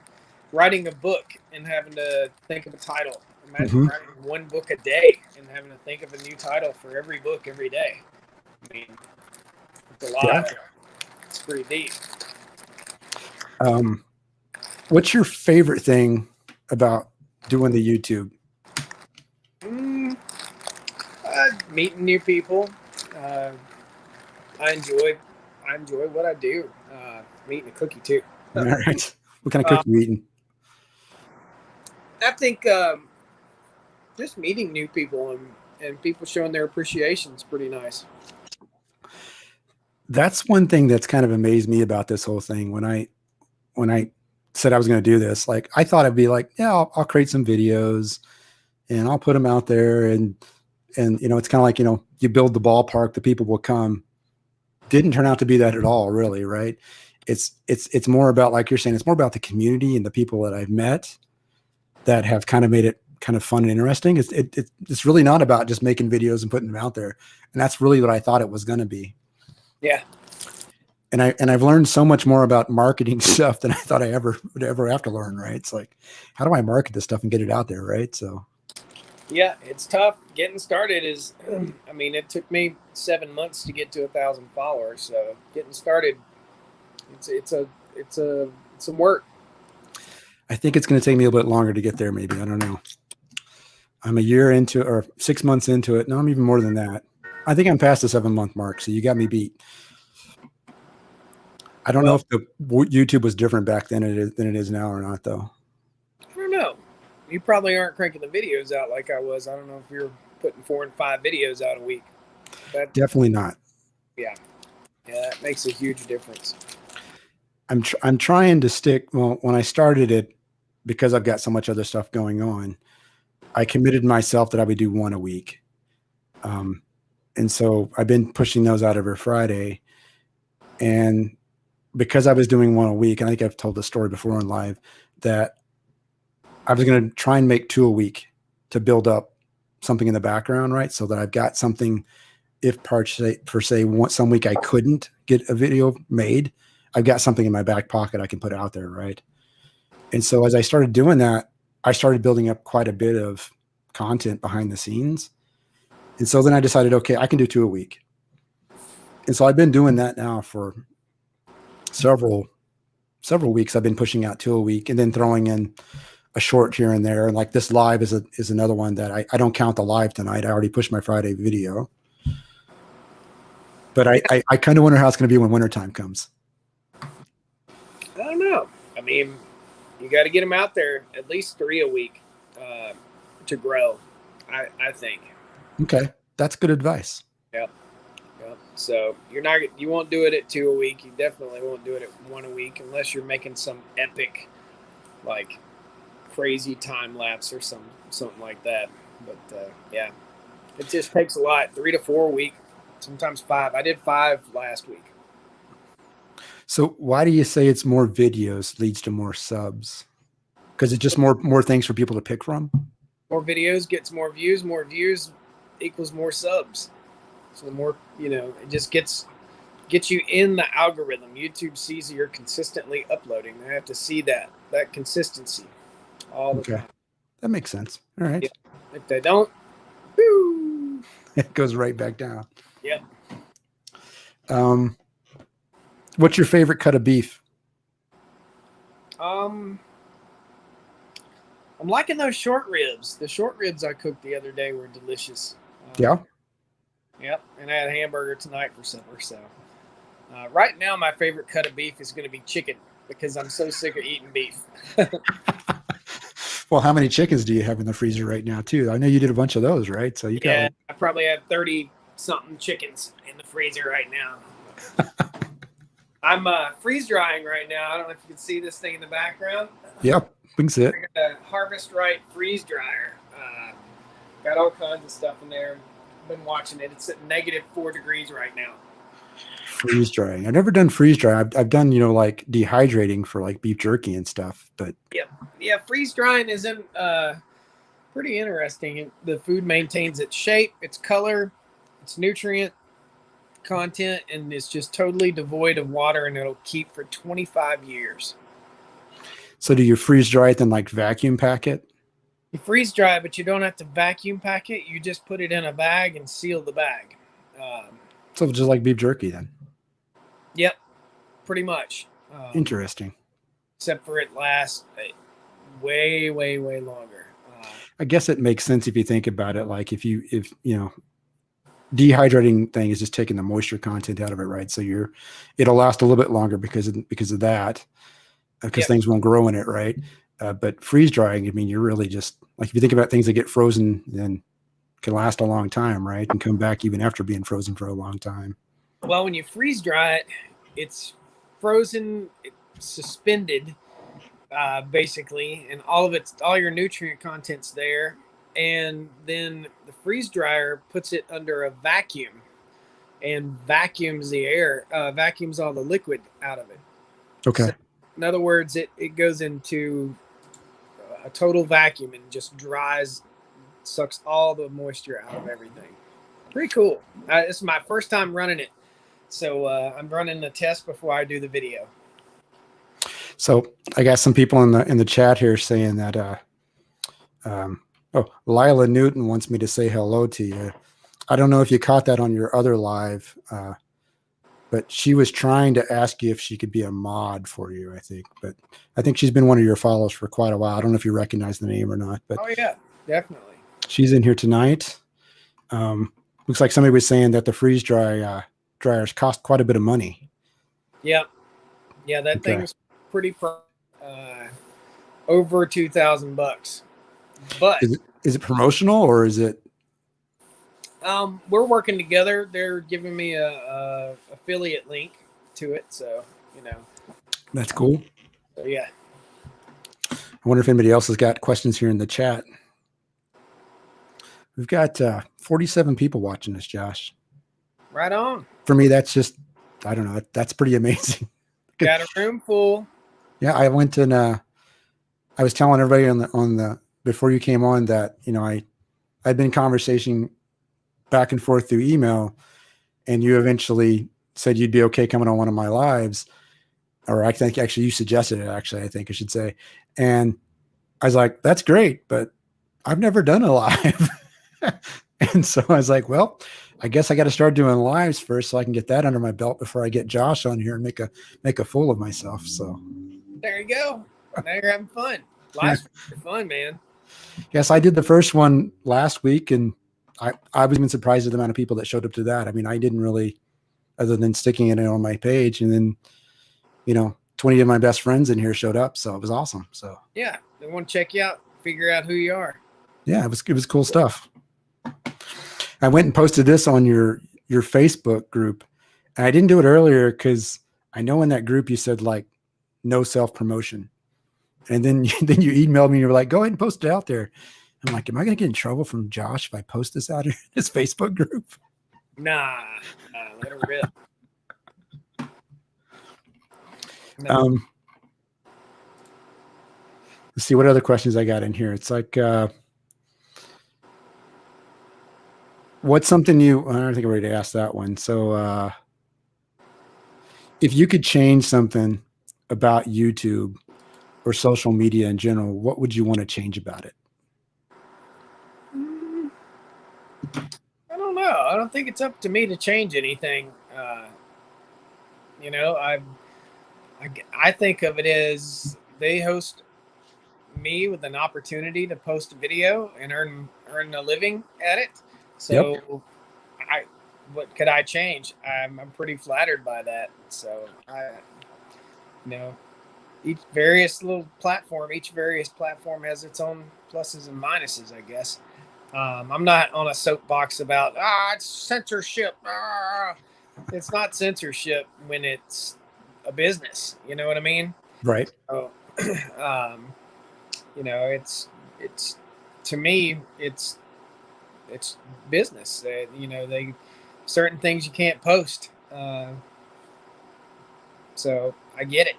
writing a book and having to think of a title. Imagine Mhm. writing one book a day and having to think of a new title for every book every day. I mean, it's a Yeah. lot. It's pretty deep. What's your favorite thing about doing the YouTube? Mm, Meeting new people. Uh, I enjoy what I do. I'm eating a cookie too. All right. What kind of Um, cookie you eating? I think just meeting new people and people showing their appreciation is pretty nice. That's one thing that's kind of amazed me about this whole thing. When I said I was going to do this, like I thought I'd be like, yeah, I'll create some videos and I'll put them out there, and you know, it's kind of like, you know, you build the ballpark, the people will come. Didn't turn out to be that at all, really, right? It's more about, like you're saying, it's more about the community and the people that I've met that have kind of made it kind of fun and interesting. It's really not about just making videos and putting them out there, and that's really what I thought it was going to be. Yeah. And I've learned so much more about marketing stuff than I thought I would ever have to learn. Right? It's like, how do I market this stuff and get it out there? Right? So Yeah, it's tough. Getting started is, I mean, it took me 7 months to get to 1,000 followers. So getting started, it's some work. I think it's going to take me a little bit longer to get there. Maybe, I don't know. I'm a year into, or 6 months into it. No, I'm even more than that. I think I'm past the 7 month mark. So you got me beat. I don't know if the YouTube was different back then than it is now or not, though. I don't know. You probably aren't cranking the videos out like I was. I don't know if you're putting 4 and 5 videos out a week. Definitely not. Yeah, that makes a huge difference. I'm trying to stick. Well, when I started it, because I've got so much other stuff going on, I committed myself that I would do one a week. And so I've been pushing those out every Friday. And because I was doing one a week, and I think I've told the story before in live, that I was going to try and make 2 a week to build up something in the background, right? So that I've got something, if for say some week I couldn't get a video made, I've got something in my back pocket I can put out there, right? And so as I started doing that, I started building up quite a bit of content behind the scenes. And so then I decided, okay, I can do 2 a week. And so I've been doing that now for several weeks. I've been pushing out 2 a week and then throwing in a short here and there. And like this live is another one that I don't count the live tonight. I already pushed my Friday video. But I kind of wonder how it's going to be when wintertime comes. I don't know. I mean, you got to get them out there at least 3 a week to grow, I think. Okay. That's good advice. Yep. So you won't do it at 2 a week. You definitely won't do it at 1 a week unless you're making some epic, like crazy time lapse or something like that. But yeah, it just takes a lot. 3 to 4 a week, sometimes 5. I did 5 last week. So why do you say it's more videos leads to more subs? Because it's just more things for people to pick from? More videos gets more views equals more subs. So the more, it just gets you in the algorithm. YouTube sees you're consistently uploading. They have to see that consistency all the time. That makes sense. All right. Yeah. If they don't, woo, it goes right back down. Yeah. What's your favorite cut of beef? I'm liking those short ribs. The short ribs I cooked the other day were delicious. Yeah. Yep. And I had a hamburger tonight for supper. So right now, my favorite cut of beef is going to be chicken because I'm so sick of eating beef. Well, how many chickens do you have in the freezer right now, too? I know you did a bunch of those, right? So you got. I probably have 30 something chickens in the freezer right now. I'm freeze drying right now. I don't know if you can see this thing in the background. Yep. We can see it. I got a Harvest Right freeze dryer. Got all kinds of stuff in there. Been watching it. It's at -4 degrees right now. Freeze drying. I've never done freeze dry. I've done, like dehydrating for like beef jerky and stuff, but Yeah, freeze drying isn't pretty interesting. The food maintains its shape, its color, its nutrient content, and it's just totally devoid of water, and it'll keep for 25 years. so do you freeze dry it then like vacuum pack it? You freeze dry, but you don't have to vacuum pack it. You just put it in a bag and seal the bag. So just like beef jerky then. Yep, pretty much. Interesting. Except for it lasts way, way, way longer. I guess it makes sense if you think about it. Like if dehydrating thing is just taking the moisture content out of it, right? So it'll last a little bit longer because of that, because Yep. things won't grow in it, right? But freeze drying, I mean, you're really just like, if you think about things that get frozen, then can last a long time, right? And come back even after being frozen for a long time. Well, when you freeze dry it, it's frozen, it's suspended, basically, and all your nutrient content's there. And then the freeze dryer puts it under a vacuum and vacuums the air, vacuums all the liquid out of it. Okay. So, in other words, it goes into a total vacuum and just sucks all the moisture out of everything. Pretty cool. This is my first time running it. So I'm running the test before I do the video. So I got some people in the chat here saying that, Lila Newton wants me to say hello to you. I don't know if you caught that on your other live, but she was trying to ask you if she could be a mod for you, I think. But I think she's been one of your followers for quite a while. I don't know if you recognize the name or not. But oh, yeah, definitely. She's in here tonight. Looks like somebody was saying that the freeze dryers cost quite a bit of money. Yeah. Yeah, that thing's pretty over $2,000. But is it promotional or is it? We're working together. They're giving me a affiliate link to it, so That's cool. So yeah. I wonder if anybody else has got questions here in the chat. We've got 47 people watching this, Josh. Right on. For me, that's just, I don't know. That's pretty amazing. Got a room full. Yeah, I went and I was telling everybody on the before you came on that I'd been conversation back and forth through email, and you eventually said you'd be okay coming on one of my lives, or I think actually you suggested it. Actually, I think I should say, and I was like, "That's great," but I've never done a live, and so I was like, "Well, I guess I got to start doing lives first so I can get that under my belt before I get Josh on here and make a fool of myself." So there you go. Now you're having fun. Lives are fun, man. Yes, I did the first one last week, and I was even surprised at the amount of people that showed up to that. I mean, I didn't really, other than sticking it on my page, and then 20 of my best friends in here showed up, so it was awesome. So yeah, they want to check you out, figure out who you are. Yeah, it was cool stuff. I went and posted this on your Facebook group, and I didn't do it earlier because I know in that group you said like no self promotion, and then you emailed me and you were like, go ahead and post it out there. I'm like, am I going to get in trouble from Josh if I post this out here in his Facebook group? Nah, let her rip. No. Let's see what other questions I got in here. It's like, what's something I don't think I'm ready to ask that one. So, if you could change something about YouTube or social media in general, what would you want to change about it? I don't know. I don't think it's up to me to change anything. I think of it as they host me with an opportunity to post a video and earn a living at it. So, yep. What could I change? I'm pretty flattered by that. So each various platform has its own pluses and minuses, I guess. I'm not on a soapbox about it's censorship. It's not censorship when it's a business. You know what I mean? Right. So, you know, it's to me, it's business. You know, they certain things you can't post. So I get it.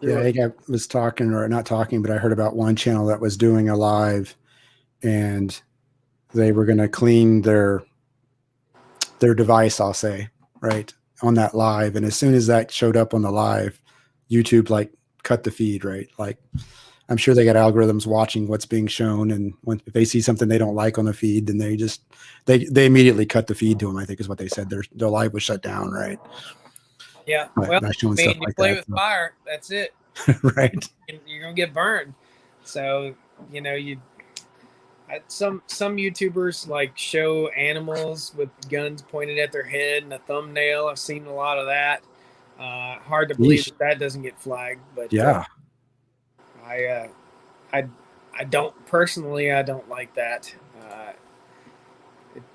Yeah, I think I was talking, or not talking, but I heard about one channel that was doing a live, and they were going to clean their device, I'll say, right, on that live. And as soon as that showed up on the live, YouTube like cut the feed, right? Like, I'm sure they got algorithms watching what's being shown, and if they see something they don't like on the feed, then they immediately cut the feed to them. I think is what they said. Their live was shut down, right? Yeah. But Well, not showing I mean, stuff you like play that. with fire. That's it. Right. You're gonna get burned. So you know some YouTubers like show animals with guns pointed at their head and a thumbnail. I've seen a lot of that. Hard to believe that doesn't get flagged, but yeah, I don't personally. I don't like that.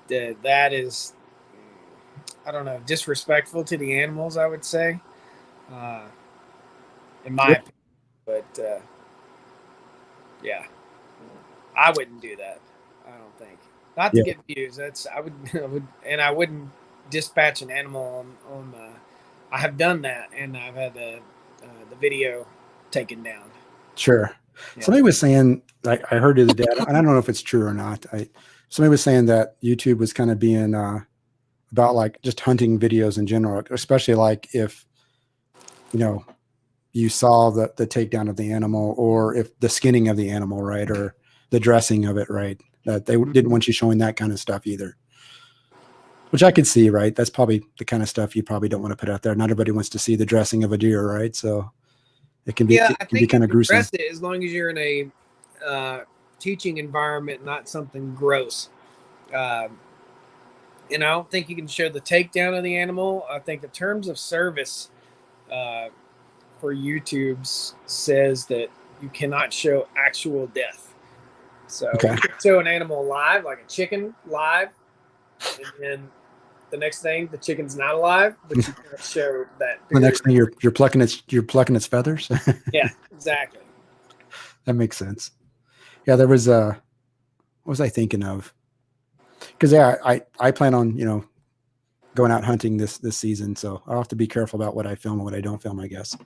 That is, I don't know, disrespectful to the animals. I would say, in my opinion. But yeah, I wouldn't do that. I don't think. Not to get views. That's I wouldn't dispatch an animal on. I have done that, and I've had the video taken down. Sure. Yeah. Somebody was saying, I heard the other day, and I don't know if it's true or not. Somebody was saying that YouTube was kind of being about like just hunting videos in general, especially like if, you know, you saw the takedown of the animal, or if the skinning of the animal, right, or the dressing of it, right, that they didn't want you showing that kind of stuff either, which I could see, right? That's probably the kind of stuff you probably don't want to put out there. Not everybody wants to see the dressing of a deer, right? So it can be, it can be kind of gruesome. It as long as you're in a teaching environment, not something gross. And I don't think you can show the takedown of the animal. I think the terms of service for YouTube says that you cannot show actual death. So you can show an animal live, like a chicken live, and then the next thing, the chicken's not alive, but you can't show that. The next thing, you're plucking its feathers. Yeah, exactly. That makes sense. Yeah, there was what was I thinking of? Because I plan on going out hunting this season, so I'll have to be careful about what I film and what I don't film, I guess.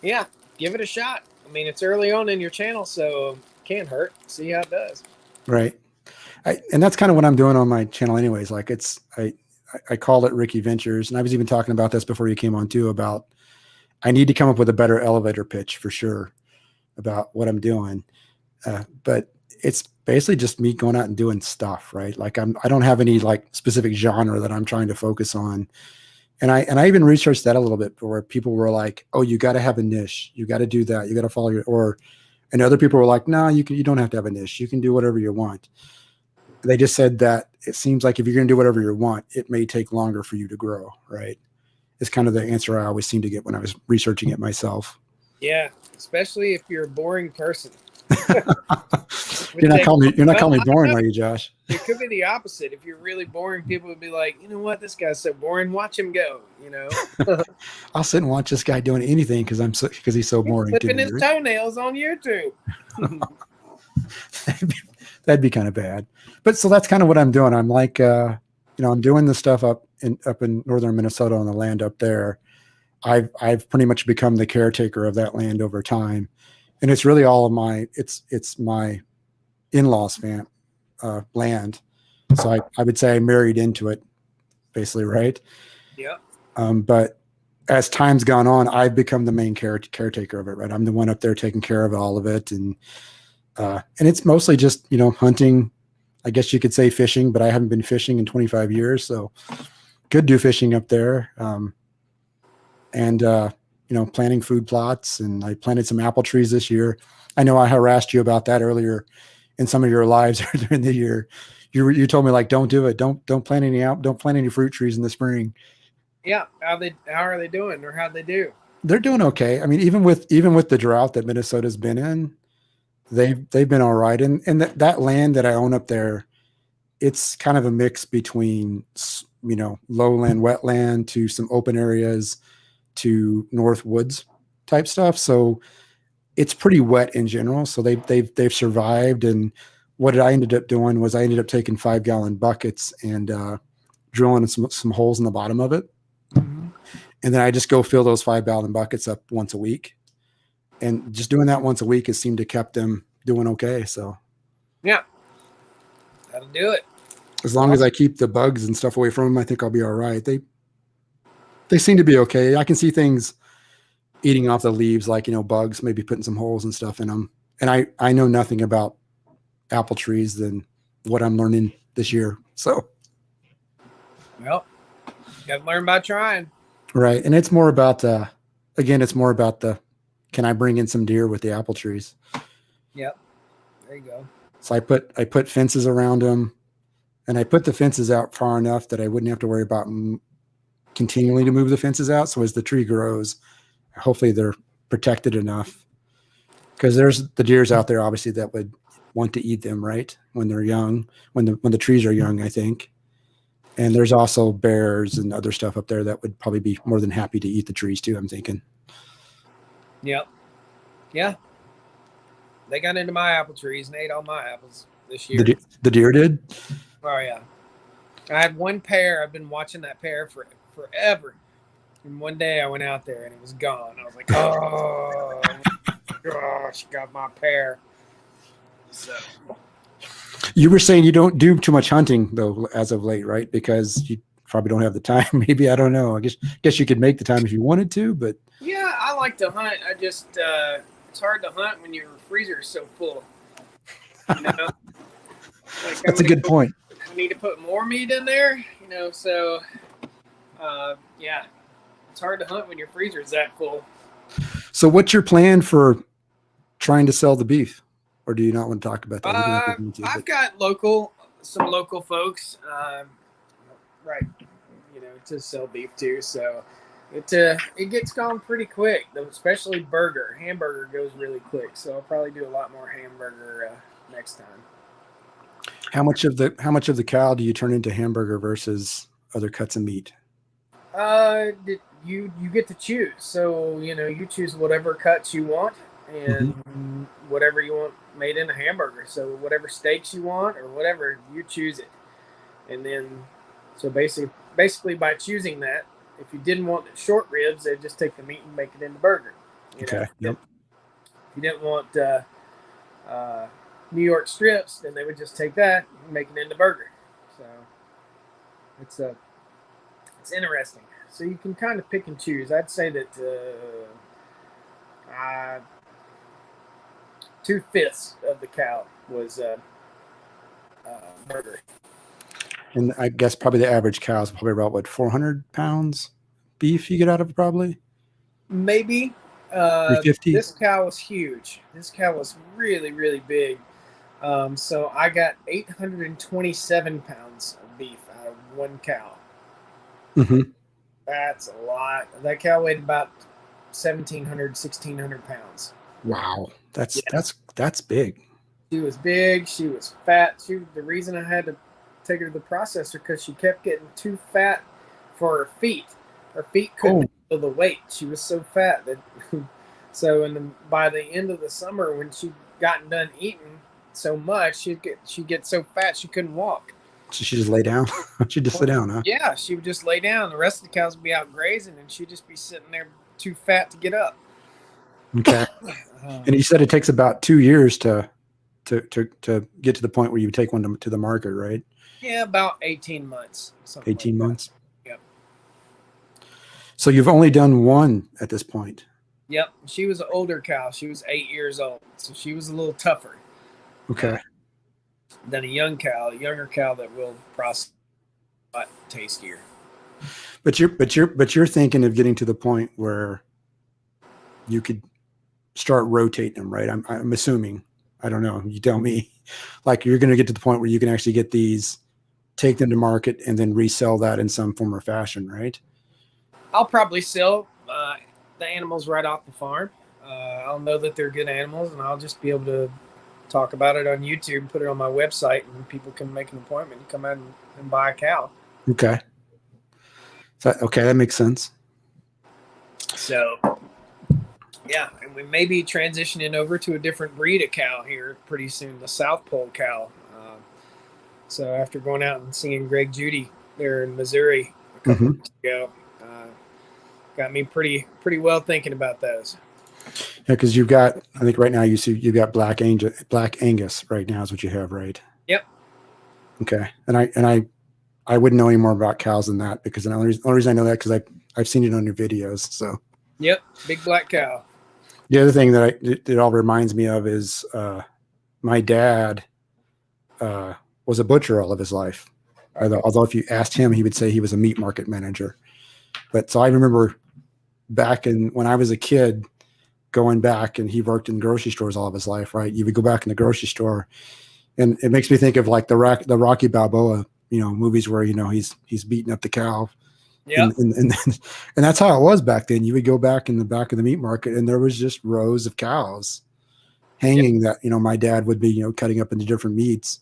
Yeah, give it a shot. I mean, it's early on in your channel, so can't hurt. See how it does. Right. And that's kind of what I'm doing on my channel anyways. Like I call it Ricky Ventures. And I was even talking about this before you came on too, about I need to come up with a better elevator pitch for sure about what I'm doing. But it's basically just me going out and doing stuff, right? Like I don't have any like specific genre that I'm trying to focus on. And I even researched that a little bit, where people were like, oh, you got to have a niche. You got to do that. You got to follow and other people were like, no, you don't have to have a niche. You can do whatever you want. They just said that it seems like if you're going to do whatever you want, it may take longer for you to grow, right? It's kind of the answer I always seem to get when I was researching it myself. Yeah, especially if you're a boring person. You're not calling me boring, are you, Josh? It could be the opposite. If you're really boring, people would be like, you know what, this guy's so boring. Watch him go. I'll sit and watch this guy doing anything because he's so boring. Flipping his toenails on YouTube. That'd be kind of bad. But so that's kind of what I'm doing. I'm like, I'm doing the stuff up in northern Minnesota on the land up there. I've pretty much become the caretaker of that land over time, and it's really all of my it's my in-laws' land. So I would say I married into it, basically, right? Yeah. But as time's gone on, I've become the main caretaker of it, right? I'm the one up there taking care of all of it, and it's mostly just hunting. I guess you could say fishing, but I haven't been fishing in 25 years, so could do fishing up there. And planting food plots, and I planted some apple trees this year. I know I harassed you about that earlier in some of your lives during the year. You told me like, don't do it. Don't plant any fruit trees in the spring. Yeah. How are they doing, or how'd they do? They're doing okay. I mean, even with the drought that Minnesota's been in, they've been all right. And that land that I own up there, it's kind of a mix between, lowland, wetland to some open areas to north woods type stuff. So it's pretty wet in general. So they've survived. And what I ended up doing was I ended up taking 5-gallon buckets and drilling some holes in the bottom of it. Mm-hmm. And then I just go fill those 5-gallon buckets up once a week. And just doing that once a week has seemed to kept them doing okay. So Yeah, that'll do it. as long as I keep the bugs and stuff away from them, I think I'll be all right. They seem to be okay. I can see things eating off the leaves, like, bugs, maybe putting some holes and stuff in them. And I know nothing about apple trees than what I'm learning this year. So, well, you got to learn by trying. Right. And it's more about can I bring in some deer with the apple trees? Yep. There you go. So I put fences around them, and I put the fences out far enough that I wouldn't have to worry about continually to move the fences out. So as the tree grows, hopefully they're protected enough, because there's the deers out there, obviously, that would want to eat them, right? When they're young, when the trees are young, I think. And there's also bears and other stuff up there that would probably be more than happy to eat the trees too, I'm thinking. Yep. Yeah. They got into my apple trees and ate all my apples this year. The deer did? Oh, yeah. I had one pear. I've been watching that pear for forever. And one day I went out there and it was gone. I was like, oh, gosh, got my pear. So. You were saying you don't do too much hunting, though, as of late, right? Because you probably don't have the time. Maybe, I don't know. I guess you could make the time if you wanted to, but. Yeah, I like to hunt. I just, it's hard to hunt when your freezer is so full. You know? Like, That's a good point. I need to put more meat in there, so, yeah. It's hard to hunt when your freezer is that full. So what's your plan for trying to sell the beef? Or do you not want to talk about that? I've got some local folks, right, to sell beef too. So it gets gone pretty quick, especially hamburger goes really quick. So I'll probably do a lot more hamburger next time. How much of the cow do you turn into hamburger versus other cuts of meat? You get to choose. So you choose whatever cuts you want and whatever you want made in a hamburger. So whatever steaks you want or whatever, you choose it. And then so basically by choosing that, if you didn't want the short ribs, they'd just take the meat and make it into burger. Okay. Yep. If you didn't want New York strips, then they would just take that and make it into burger. So it's interesting. So you can kind of pick and choose. I'd say that 2/5 of the cow was burger. And I guess probably the average cow is probably about 400 pounds beef you get out of it, probably? Maybe. 350? This cow was huge. This cow was really, really big. So I got 827 pounds of beef out of one cow. Mm-hmm. That's a lot. That cow weighed about 1,700, 1,600 pounds. Wow. That's big. She was big. She was fat. The reason I had to take her to the processor because she kept getting too fat for her feet. Her feet couldn't handle the weight. She was so fat that. So by the end of the summer, when she gotten done eating so much, she'd get so fat she couldn't walk. So she just lay down? She'd just sit down, huh? Yeah, she would just lay down. The rest of the cows would be out grazing, and she'd just be sitting there too fat to get up. Okay. And you said it takes about 2 years to get to the point where you take one to the market, right? Yeah, about 18 months. 18 months? Yep. So you've only done one at this point? Yep. She was an older cow. She was 8 years old, so she was a little tougher. Okay. Than a younger cow that will process a lot tastier. But you're thinking of getting to the point where you could start rotating them, right? I'm assuming. I don't know. You tell me. Like you're going to get to the point where you can actually get these, take them to market, and then resell that in some form or fashion, right? I'll probably sell the animals right off the farm. I'll know that they're good animals, and I'll just be able to talk about it on YouTube, put it on my website, and people can make an appointment and come out and buy a cow. Okay. So, that makes sense. So, Yeah, and we may be transitioning over to a different breed of cow here pretty soon, the South Pole cow. So after going out and seeing Greg Judy there in Missouri a couple weeks ago, got me pretty well thinking about those. Yeah, because you've got, I think right now you've got Black Angus right now is what you have, right? Yep. Okay, and I wouldn't know any more about cows than that, because the only reason I know that because I've seen it on your videos. So. Yep, big black cow. The other thing that it all reminds me of is my dad was a butcher all of his life. Although if you asked him, he would say he was a meat market manager. But so I remember back when I was a kid, going back, and he worked in grocery stores all of his life, right? You would go back in the grocery store, and it makes me think of like the Rocky Balboa, movies where he's beating up the cow. Yeah. And that's how it was back then. You would go back in the back of the meat market, and there was just rows of cows hanging that, my dad would be, cutting up into different meats.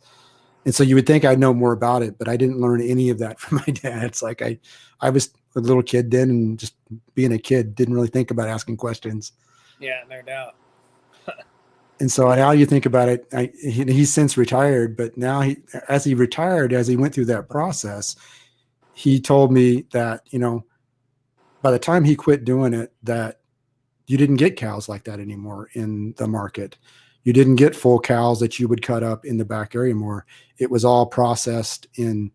And so you would think I'd know more about it, but I didn't learn any of that from my dad. It's like I was a little kid then, and just being a kid, didn't really think about asking questions. Yeah, no doubt. And so now you think about it, he's since retired, but now as he went through that process, he told me that, by the time he quit doing it, that you didn't get cows like that anymore in the market. You didn't get full cows that you would cut up in the back area more. It was all processed in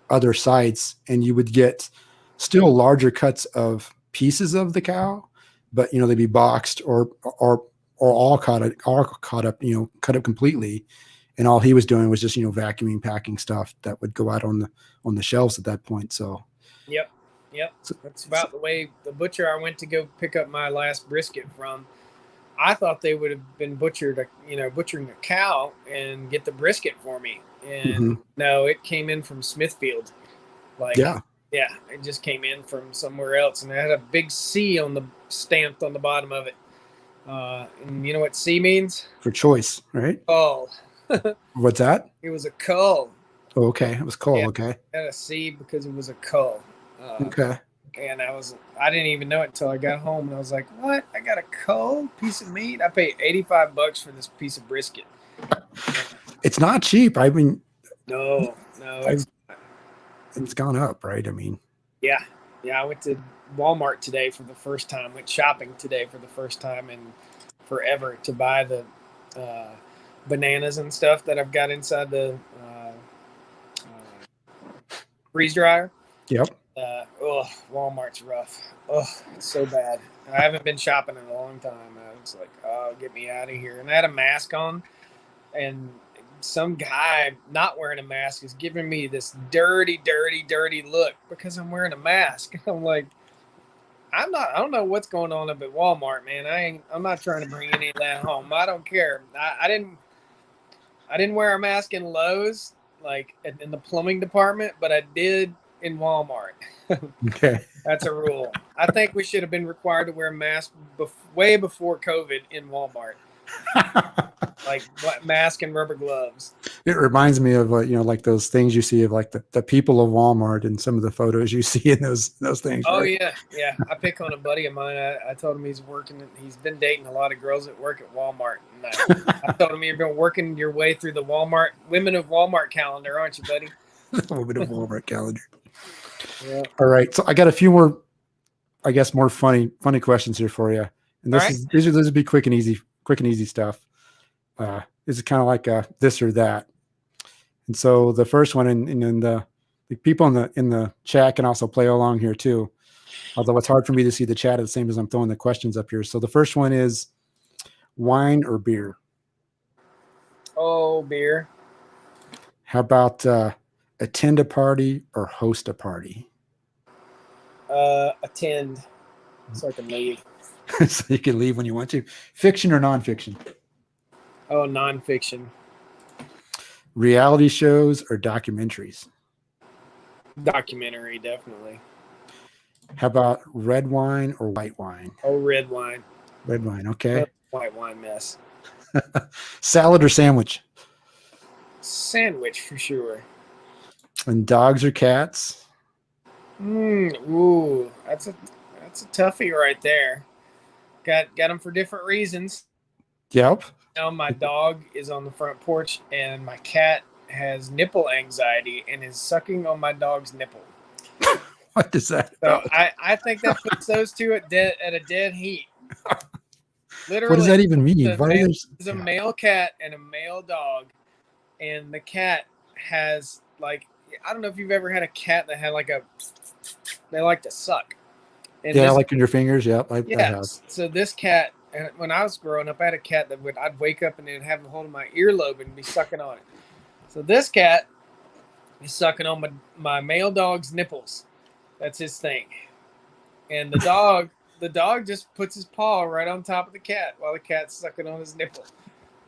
other sites, and you would get still larger cuts of pieces of the cow, but they'd be boxed or all caught up, cut up completely. And all he was doing was just, vacuuming, packing stuff that would go out on the shelves at that point. So, yep. That's about the way the butcher I went to go pick up my last brisket from. I thought they would have been butchering a cow and get the brisket for me. And no, it came in from Smithfield. Yeah, it just came in from somewhere else, and it had a big C stamped on the bottom of it. And you know what C means? For choice, right? Cull. What's that? It was a cull. Oh, okay. It was cull. Yeah, okay. It had a C because it was a cull. Okay. And I didn't even know it until I got home, and I was like, what? I got a cull piece of meat? I paid $85 for this piece of brisket. It's not cheap. I mean, no, it's gone up, right? I mean, yeah. I went to Walmart today for the first time. Went shopping today for the first time in forever to buy the bananas and stuff that I've got inside the freeze dryer. Yep. Walmart's rough. Oh, it's so bad. I haven't been shopping in a long time. I was like, oh, get me out of here. And I had a mask on, and some guy not wearing a mask is giving me this dirty look because I'm wearing a mask. I'm like, I don't know what's going on up at Walmart, man. I'm not trying to bring any of that home. I don't care. I didn't wear a mask in Lowe's, like in the plumbing department, but I did in Walmart. Okay. That's a rule. I think we should have been required to wear masks way before COVID in Walmart. Like mask and rubber gloves. It reminds me of like those things you see of like the people of Walmart and some of the photos you see in those things. Oh, right? Yeah. I pick on a buddy of mine. I told him he's been dating a lot of girls that work at Walmart. And I told him you've been working your way through the Walmart Women of Walmart calendar, aren't you, buddy? Women of Walmart calendar. Yeah. All right. So I got a few more, I guess, more funny questions here for you. And these will be quick and easy stuff. This is kind of like this or that. And so the first one, and the people in the chat can also play along here too. Although it's hard for me to see the chat at the same as I'm throwing the questions up here. So the first one is wine or beer? Oh, beer. How about attend a party or host a party? Attend, so I can leave. So you can leave when you want to. Fiction or nonfiction? Oh, nonfiction. Reality shows or documentaries? Documentary, definitely. How about red wine or white wine? Oh, red wine. Red wine, okay. White wine mess. Salad or sandwich? Sandwich for sure. And dogs or cats? Ooh, that's a toughie right there. got them for different reasons. Yep. Now my dog is on the front porch, and my cat has nipple anxiety and is sucking on my dog's nipple. What does that So about? I think that puts those two at a dead heat. Literally, What does that even mean? There's a male cat and a male dog, and the cat has like, I don't know if you've ever had a cat that had like they like to suck. And yeah, like in your fingers. Yep, I have. So this cat, and when I was growing up, I had a cat that I'd wake up and it'd have a hold of my earlobe and be sucking on it. So this cat is sucking on my male dog's nipples. That's his thing. And the dog just puts his paw right on top of the cat while the cat's sucking on his nipple.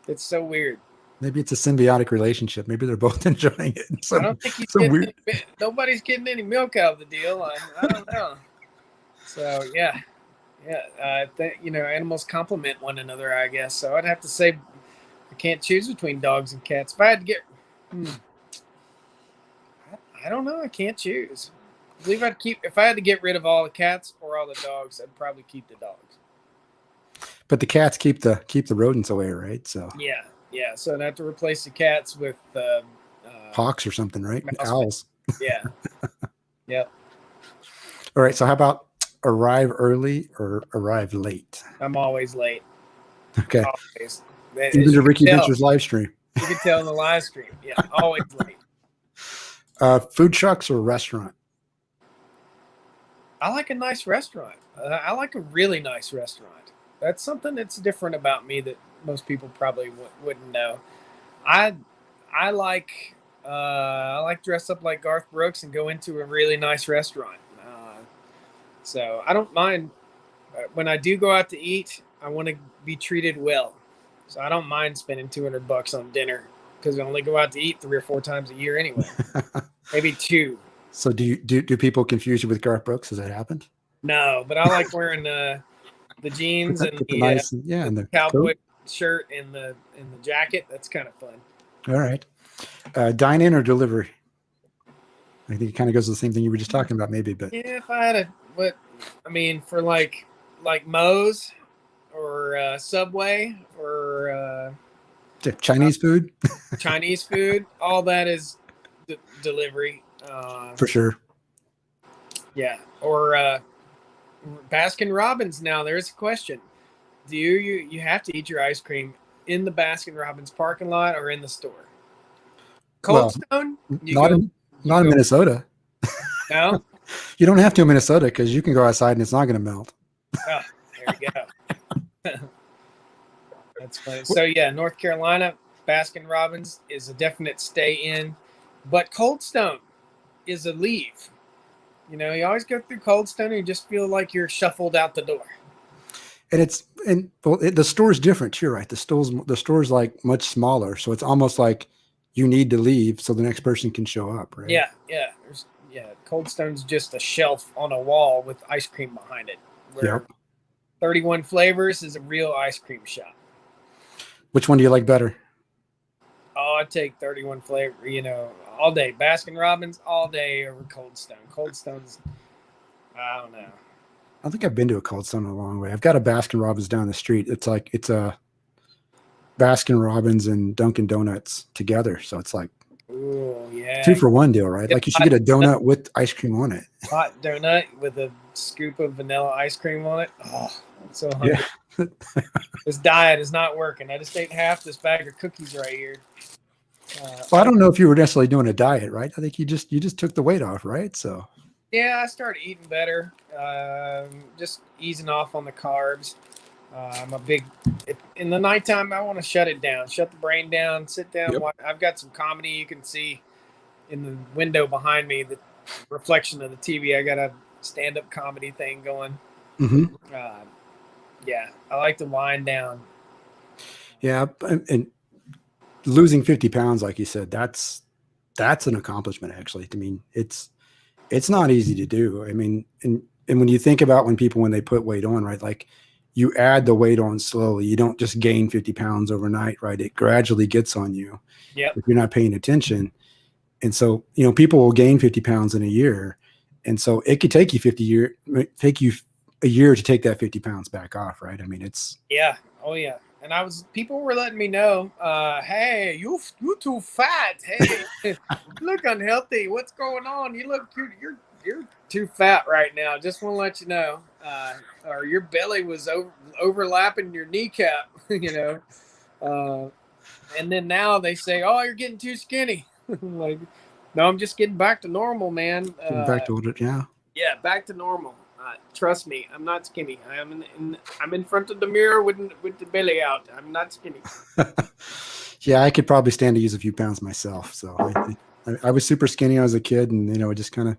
It's so weird. Maybe it's a symbiotic relationship. Maybe they're both enjoying it. I don't think nobody's getting any milk out of the deal. I don't know. So yeah. Animals complement one another, I guess. So I'd have to say I can't choose between dogs and cats. If I had to get, I don't know. I can't choose. I believe if I had to get rid of all the cats or all the dogs, I'd probably keep the dogs. But the cats keep the rodents away, right? So yeah. So I'd have to replace the cats with hawks or something, right? Owls. Yeah. Yep. All right. So how about arrive early or arrive late? I'm always late. Okay. Always. Even to Ricky Venture's live stream. You can tell in the live stream. Yeah, always late. Food trucks or restaurant? I like a nice restaurant. I like a really nice restaurant. That's something that's different about me that most people probably wouldn't know. I like dress up like Garth Brooks and go into a really nice restaurant. So I don't mind when I do go out to eat. I want to be treated well. So I don't mind spending $200 on dinner because I only go out to eat 3 or 4 times a year anyway. Maybe 2. So do people confuse you with Garth Brooks? Has that happened? No, but I like wearing the jeans and the cowboy shirt and the jacket. That's kind of fun. All right. Dine in or delivery? I think it kind of goes to the same thing you were just talking about, maybe. But yeah, if I had for like Moe's or Subway or Chinese food. Chinese food, all that is delivery. For sure. Yeah, or Baskin Robbins. Now there's a question: do you have to eat your ice cream in the Baskin Robbins parking lot or in the store? Cold Stone? Not in Minnesota. No, you don't have to in Minnesota because you can go outside and it's not going to melt. Oh, there you go. That's funny. So yeah, North Carolina, Baskin Robbins is a definite stay in, but Cold Stone is a leave. You always go through Cold Stone and you just feel like you're shuffled out the door. And the store's different too, right? The store's like much smaller, so it's almost like you need to leave so the next person can show up, right? Yeah. Cold Stone's just a shelf on a wall with ice cream behind it. Where 31 Flavors is a real ice cream shop. Which one do you like better? Oh, I'd take 31 Flavor, all day. Baskin Robbins all day over Cold Stone. Cold Stone's, I don't know. I don't think I've been to a Cold Stone in a long way. I've got a Baskin Robbins down the street. It's a Baskin Robbins and Dunkin' Donuts together. So it's like, ooh, yeah, 2-for-1 deal, right? Like you should get a donut with ice cream on it. Hot donut with a scoop of vanilla ice cream on it. Oh, I'm so hungry. Yeah. This diet is not working. I just ate half this bag of cookies right here. Well, I don't know if you were necessarily doing a diet, right? I think you just took the weight off, right? So yeah, I started eating better, just easing off on the carbs. I'm in the nighttime, I want to shut the brain down, sit down. Yep. I've got some comedy. You can see in the window behind me, the reflection of the TV. I got a stand-up comedy thing going. Mm-hmm. Yeah, I like to wind down. Yeah, and losing 50 pounds, like you said, that's an accomplishment, actually. I mean, it's not easy to do. I mean, and when you think about when they put weight on, right, like you add the weight on slowly. You don't just gain 50 pounds overnight, right? It gradually gets on you if you're not paying attention. And so, people will gain 50 pounds in a year. And so it could take you a year to take that 50 pounds back off, right? I mean, it's Yeah. Oh yeah. And people were letting me know, hey, you too fat. Hey, you look unhealthy. What's going on? You're too fat right now. Just want to let you know. Or your belly was overlapping your kneecap, you know. And then now they say, oh, you're getting too skinny. I'm like, no, I'm just getting back to normal, man. getting back to what it, yeah. Yeah, back to normal. Trust me, I'm not skinny. I'm in front of the mirror with the belly out. I'm not skinny. Yeah, I could probably stand to use a few pounds myself. So I was super skinny when I was a kid, and it just kind of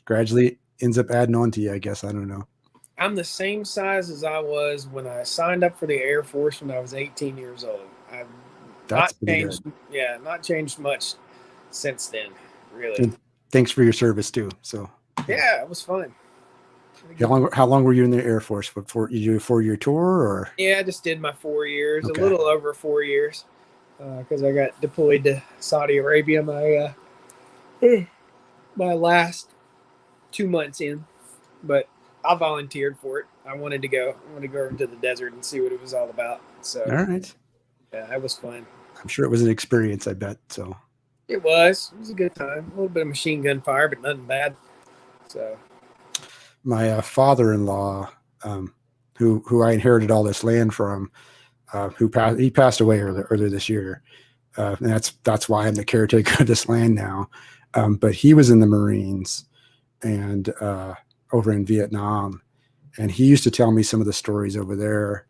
gradually ends up adding on to you, I guess. I don't know. I'm the same size as I was when I signed up for the Air Force when I was 18 years old. I've That's not changed. Good. Yeah, not changed much since then, really. And thanks for your service too. So yeah, it was fun. How long were you in the Air Force? You do a 4-year tour, or? Yeah, I just did my 4 years, okay. A little over 4 years, because I got deployed to Saudi Arabia my last 2 months in, but I volunteered for it. I wanted to go. I wanted to go over to the desert and see what it was all about. So, all right, yeah, it was fun. I'm sure it was an experience. I bet so. It was a good time. A little bit of machine gun fire, but nothing bad. So. My father-in-law, who I inherited all this land from, he passed away earlier this year, and that's why I'm the caretaker of this land now. But he was in the Marines and over in Vietnam, and he used to tell me some of the stories over there.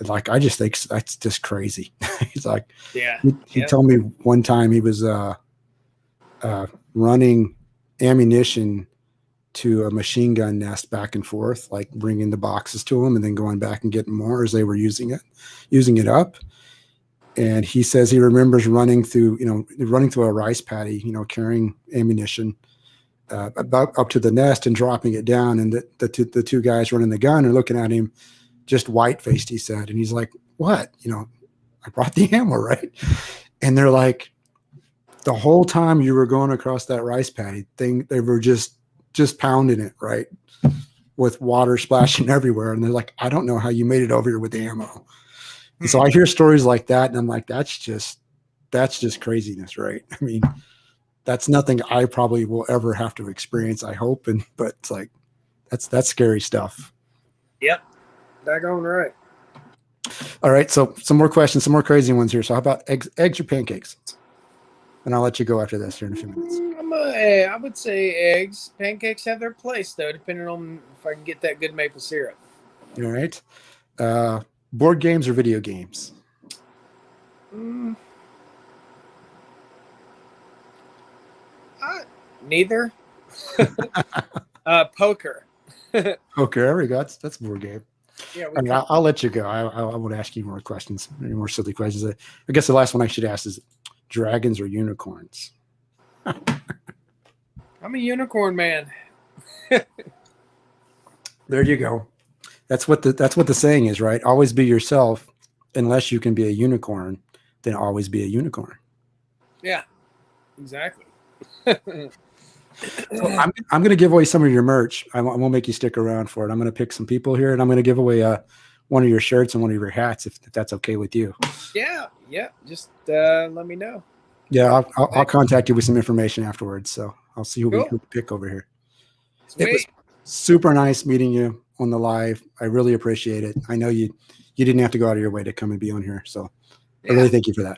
Like, I just think that's just crazy. He's like, yeah. He told me one time he was running ammunition to a machine gun nest back and forth, like bringing the boxes to them and then going back and getting more as they were using it up. And he says he remembers running through a rice paddy, carrying ammunition about up to the nest and dropping it down. And the two guys running the gun are looking at him just white-faced, he said. And he's like, what? I brought the ammo, right? And they're like, the whole time you were going across that rice paddy thing, they were just pounding it, right, with water splashing everywhere. And they're like, I don't know how you made it over here with the ammo. And so I hear stories like that, and I'm like, that's just craziness, right? I mean, that's nothing I probably will ever have to experience, I hope. But it's like, that's scary stuff. Yep, daggone right. All right, so some more questions, some more crazy ones here. So how about eggs or pancakes? And I'll let you go after this here in a few minutes. I would say eggs. Pancakes have their place, though, depending on if I can get that good maple syrup. All right. Board games or video games? Neither. Poker. Poker. There we go. That's board game. Yeah, I'll let you go. I won't ask you more questions, any more silly questions. I guess the last one I should ask is dragons or unicorns? I'm a unicorn man. There you go. That's what the saying is, right? Always be yourself. Unless you can be a unicorn, then always be a unicorn. Yeah, exactly. So I'm going to give away some of your merch. I won't make you stick around for it. I'm going to pick some people here, and I'm going to give away one of your shirts and one of your hats, if that's okay with you. Yeah. Just let me know. Yeah, I'll contact you with some information afterwards. So I'll see who we can pick over here. Sweet. It was super nice meeting you on the live. I really appreciate it. I know you didn't have to go out of your way to come and be on here, so I really thank you for that.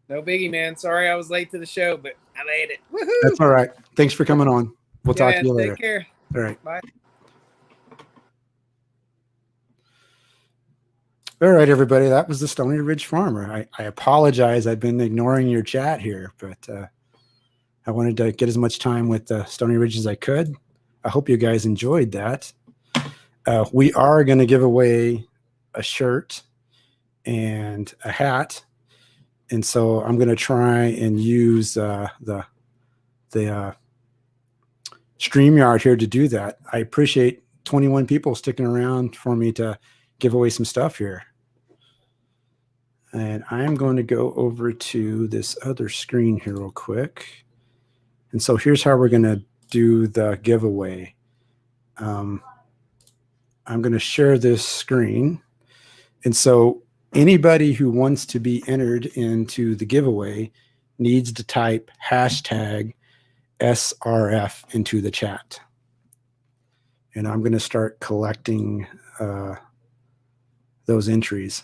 No biggie, man. Sorry I was late to the show, but I made it. Woohoo! That's all right. Thanks for coming on. We'll talk to you later. Take care. All right. Bye. All right, everybody. That was the Stony Ridge Farmer. I apologize. I've been ignoring your chat here, but I wanted to get as much time with Stony Ridge as I could. I hope you guys enjoyed that. We are going to give away a shirt and a hat. And so I'm going to try and use the StreamYard here to do that. I appreciate 21 people sticking around for me to give away some stuff here. And I'm going to go over to this other screen here real quick. And so here's how we're going to do the giveaway. I'm going to share this screen. And so anybody who wants to be entered into the giveaway needs to type hashtag SRF into the chat. And I'm going to start collecting those entries.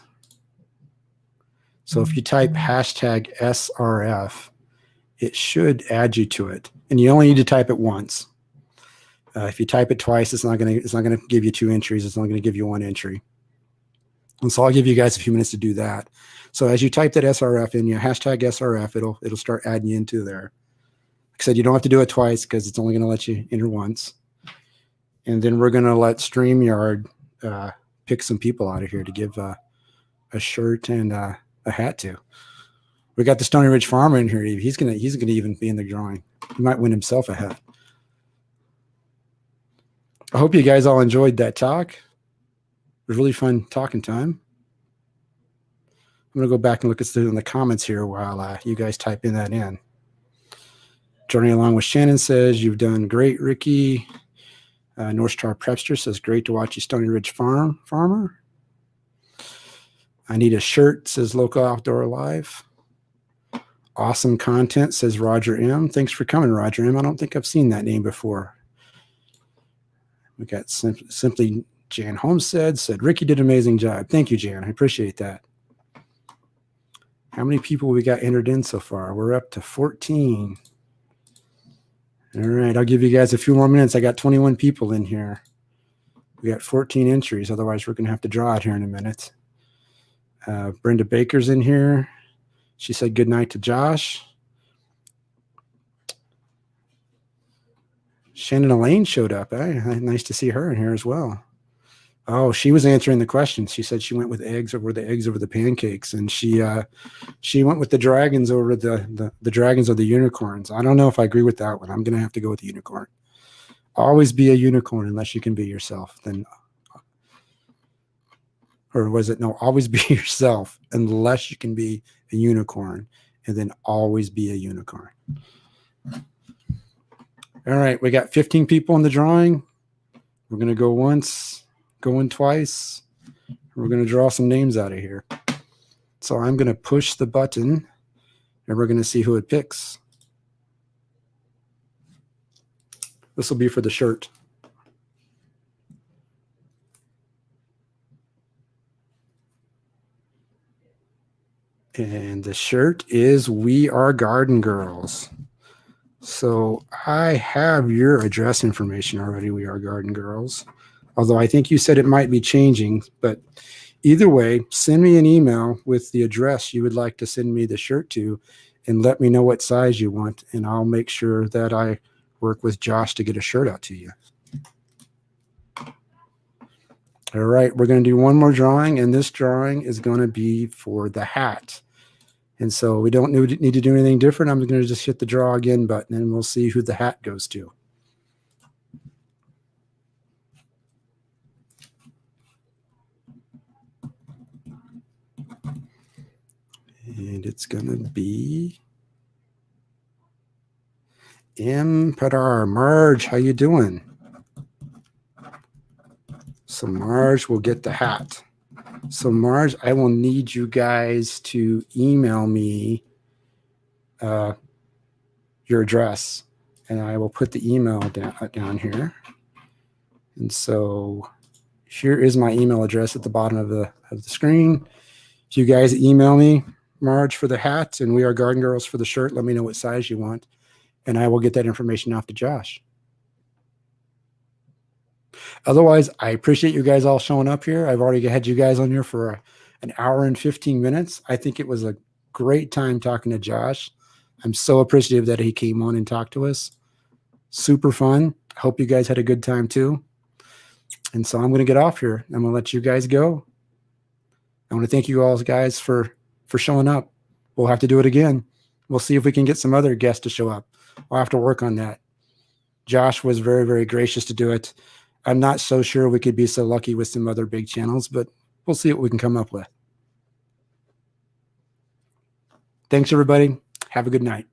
So if you type hashtag SRF, it should add you to it. And you only need to type it once. If you type it twice, it's not going to give you 2 entries. It's only going to give you 1 entry. And so I'll give you guys a few minutes to do that. So as you type that SRF in, hashtag SRF, it'll start adding you into there. Like I said, you don't have to do it twice because it's only going to let you enter once. And then we're going to let StreamYard pick some people out of here to give a shirt and a hat to. We got the Stony Ridge Farmer in here. He's gonna even be in the drawing. He might win himself a hat. I hope you guys all enjoyed that talk. It was really fun talking time. I'm gonna go back and look at in the comments here while you guys type in that in. Journey along with Shannon says, "You've done great, Ricky." North Star Prepster says, "Great to watch you, Stony Ridge Farmer." I need a shirt, says Local Outdoor Live. Awesome content, says Roger M. Thanks for coming, Roger M. I don't think I've seen that name before. We got Simply Jan Homestead said, "Ricky did an amazing job." Thank you, Jan. I appreciate that. How many people we got entered in so far? We're up to 14. All right, I'll give you guys a few more minutes. I got 21 people in here. We got 14 entries. Otherwise, we're going to have to draw it here in a minute. Brenda Baker's in here. She said good night to Josh. Shannon Elaine showed up. Nice to see her in here as well. Oh, she was answering the questions. She said she went with eggs over the pancakes, and she went with the dragons over the dragons or the unicorns. I don't know if I agree with that one. I'm gonna have to go with the unicorn. Always be a unicorn unless you can be yourself. Then, or was it no? Always be yourself unless you can be a unicorn, and then always be a unicorn. All right, we got 15 people in the drawing. We're gonna go once. Going twice. We're going to draw some names out of here. So I'm going to push the button and we're going to see who it picks. This will be for the shirt. And the shirt is We Are Garden Girls. So I have your address information already, We Are Garden Girls. Although I think you said it might be changing, but either way, send me an email with the address you would like to send me the shirt to and let me know what size you want, and I'll make sure that I work with Josh to get a shirt out to you. All right, we're going to do one more drawing, and this drawing is going to be for the hat. And so we don't need to do anything different. I'm going to just hit the draw again button, and we'll see who the hat goes to. And it's going to be Padar. Marge, how you doing? So Marge will get the hat. So Marge, I will need you guys to email me your address, and I will put the email down here. And so here is my email address at the bottom of the screen. If you guys email me, Marge for the hat and We Are Garden Girls for the shirt, let me know what size you want, and I will get that information off to Josh. Otherwise, I appreciate you guys all showing up here. I've already had you guys on here for an hour and 15 minutes. I think it was a great time talking to Josh. I'm so appreciative that he came on and talked to us. Super fun. I hope you guys had a good time too. And so I'm going to get off here. I'm going to let you guys go. I want to thank you all guys for showing up. We'll have to do it again. We'll see if we can get some other guests to show up. I'll have to work on that. Josh was very, very gracious to do it. I'm not so sure we could be so lucky with some other big channels, but we'll see what we can come up with. Thanks, everybody. Have a good night.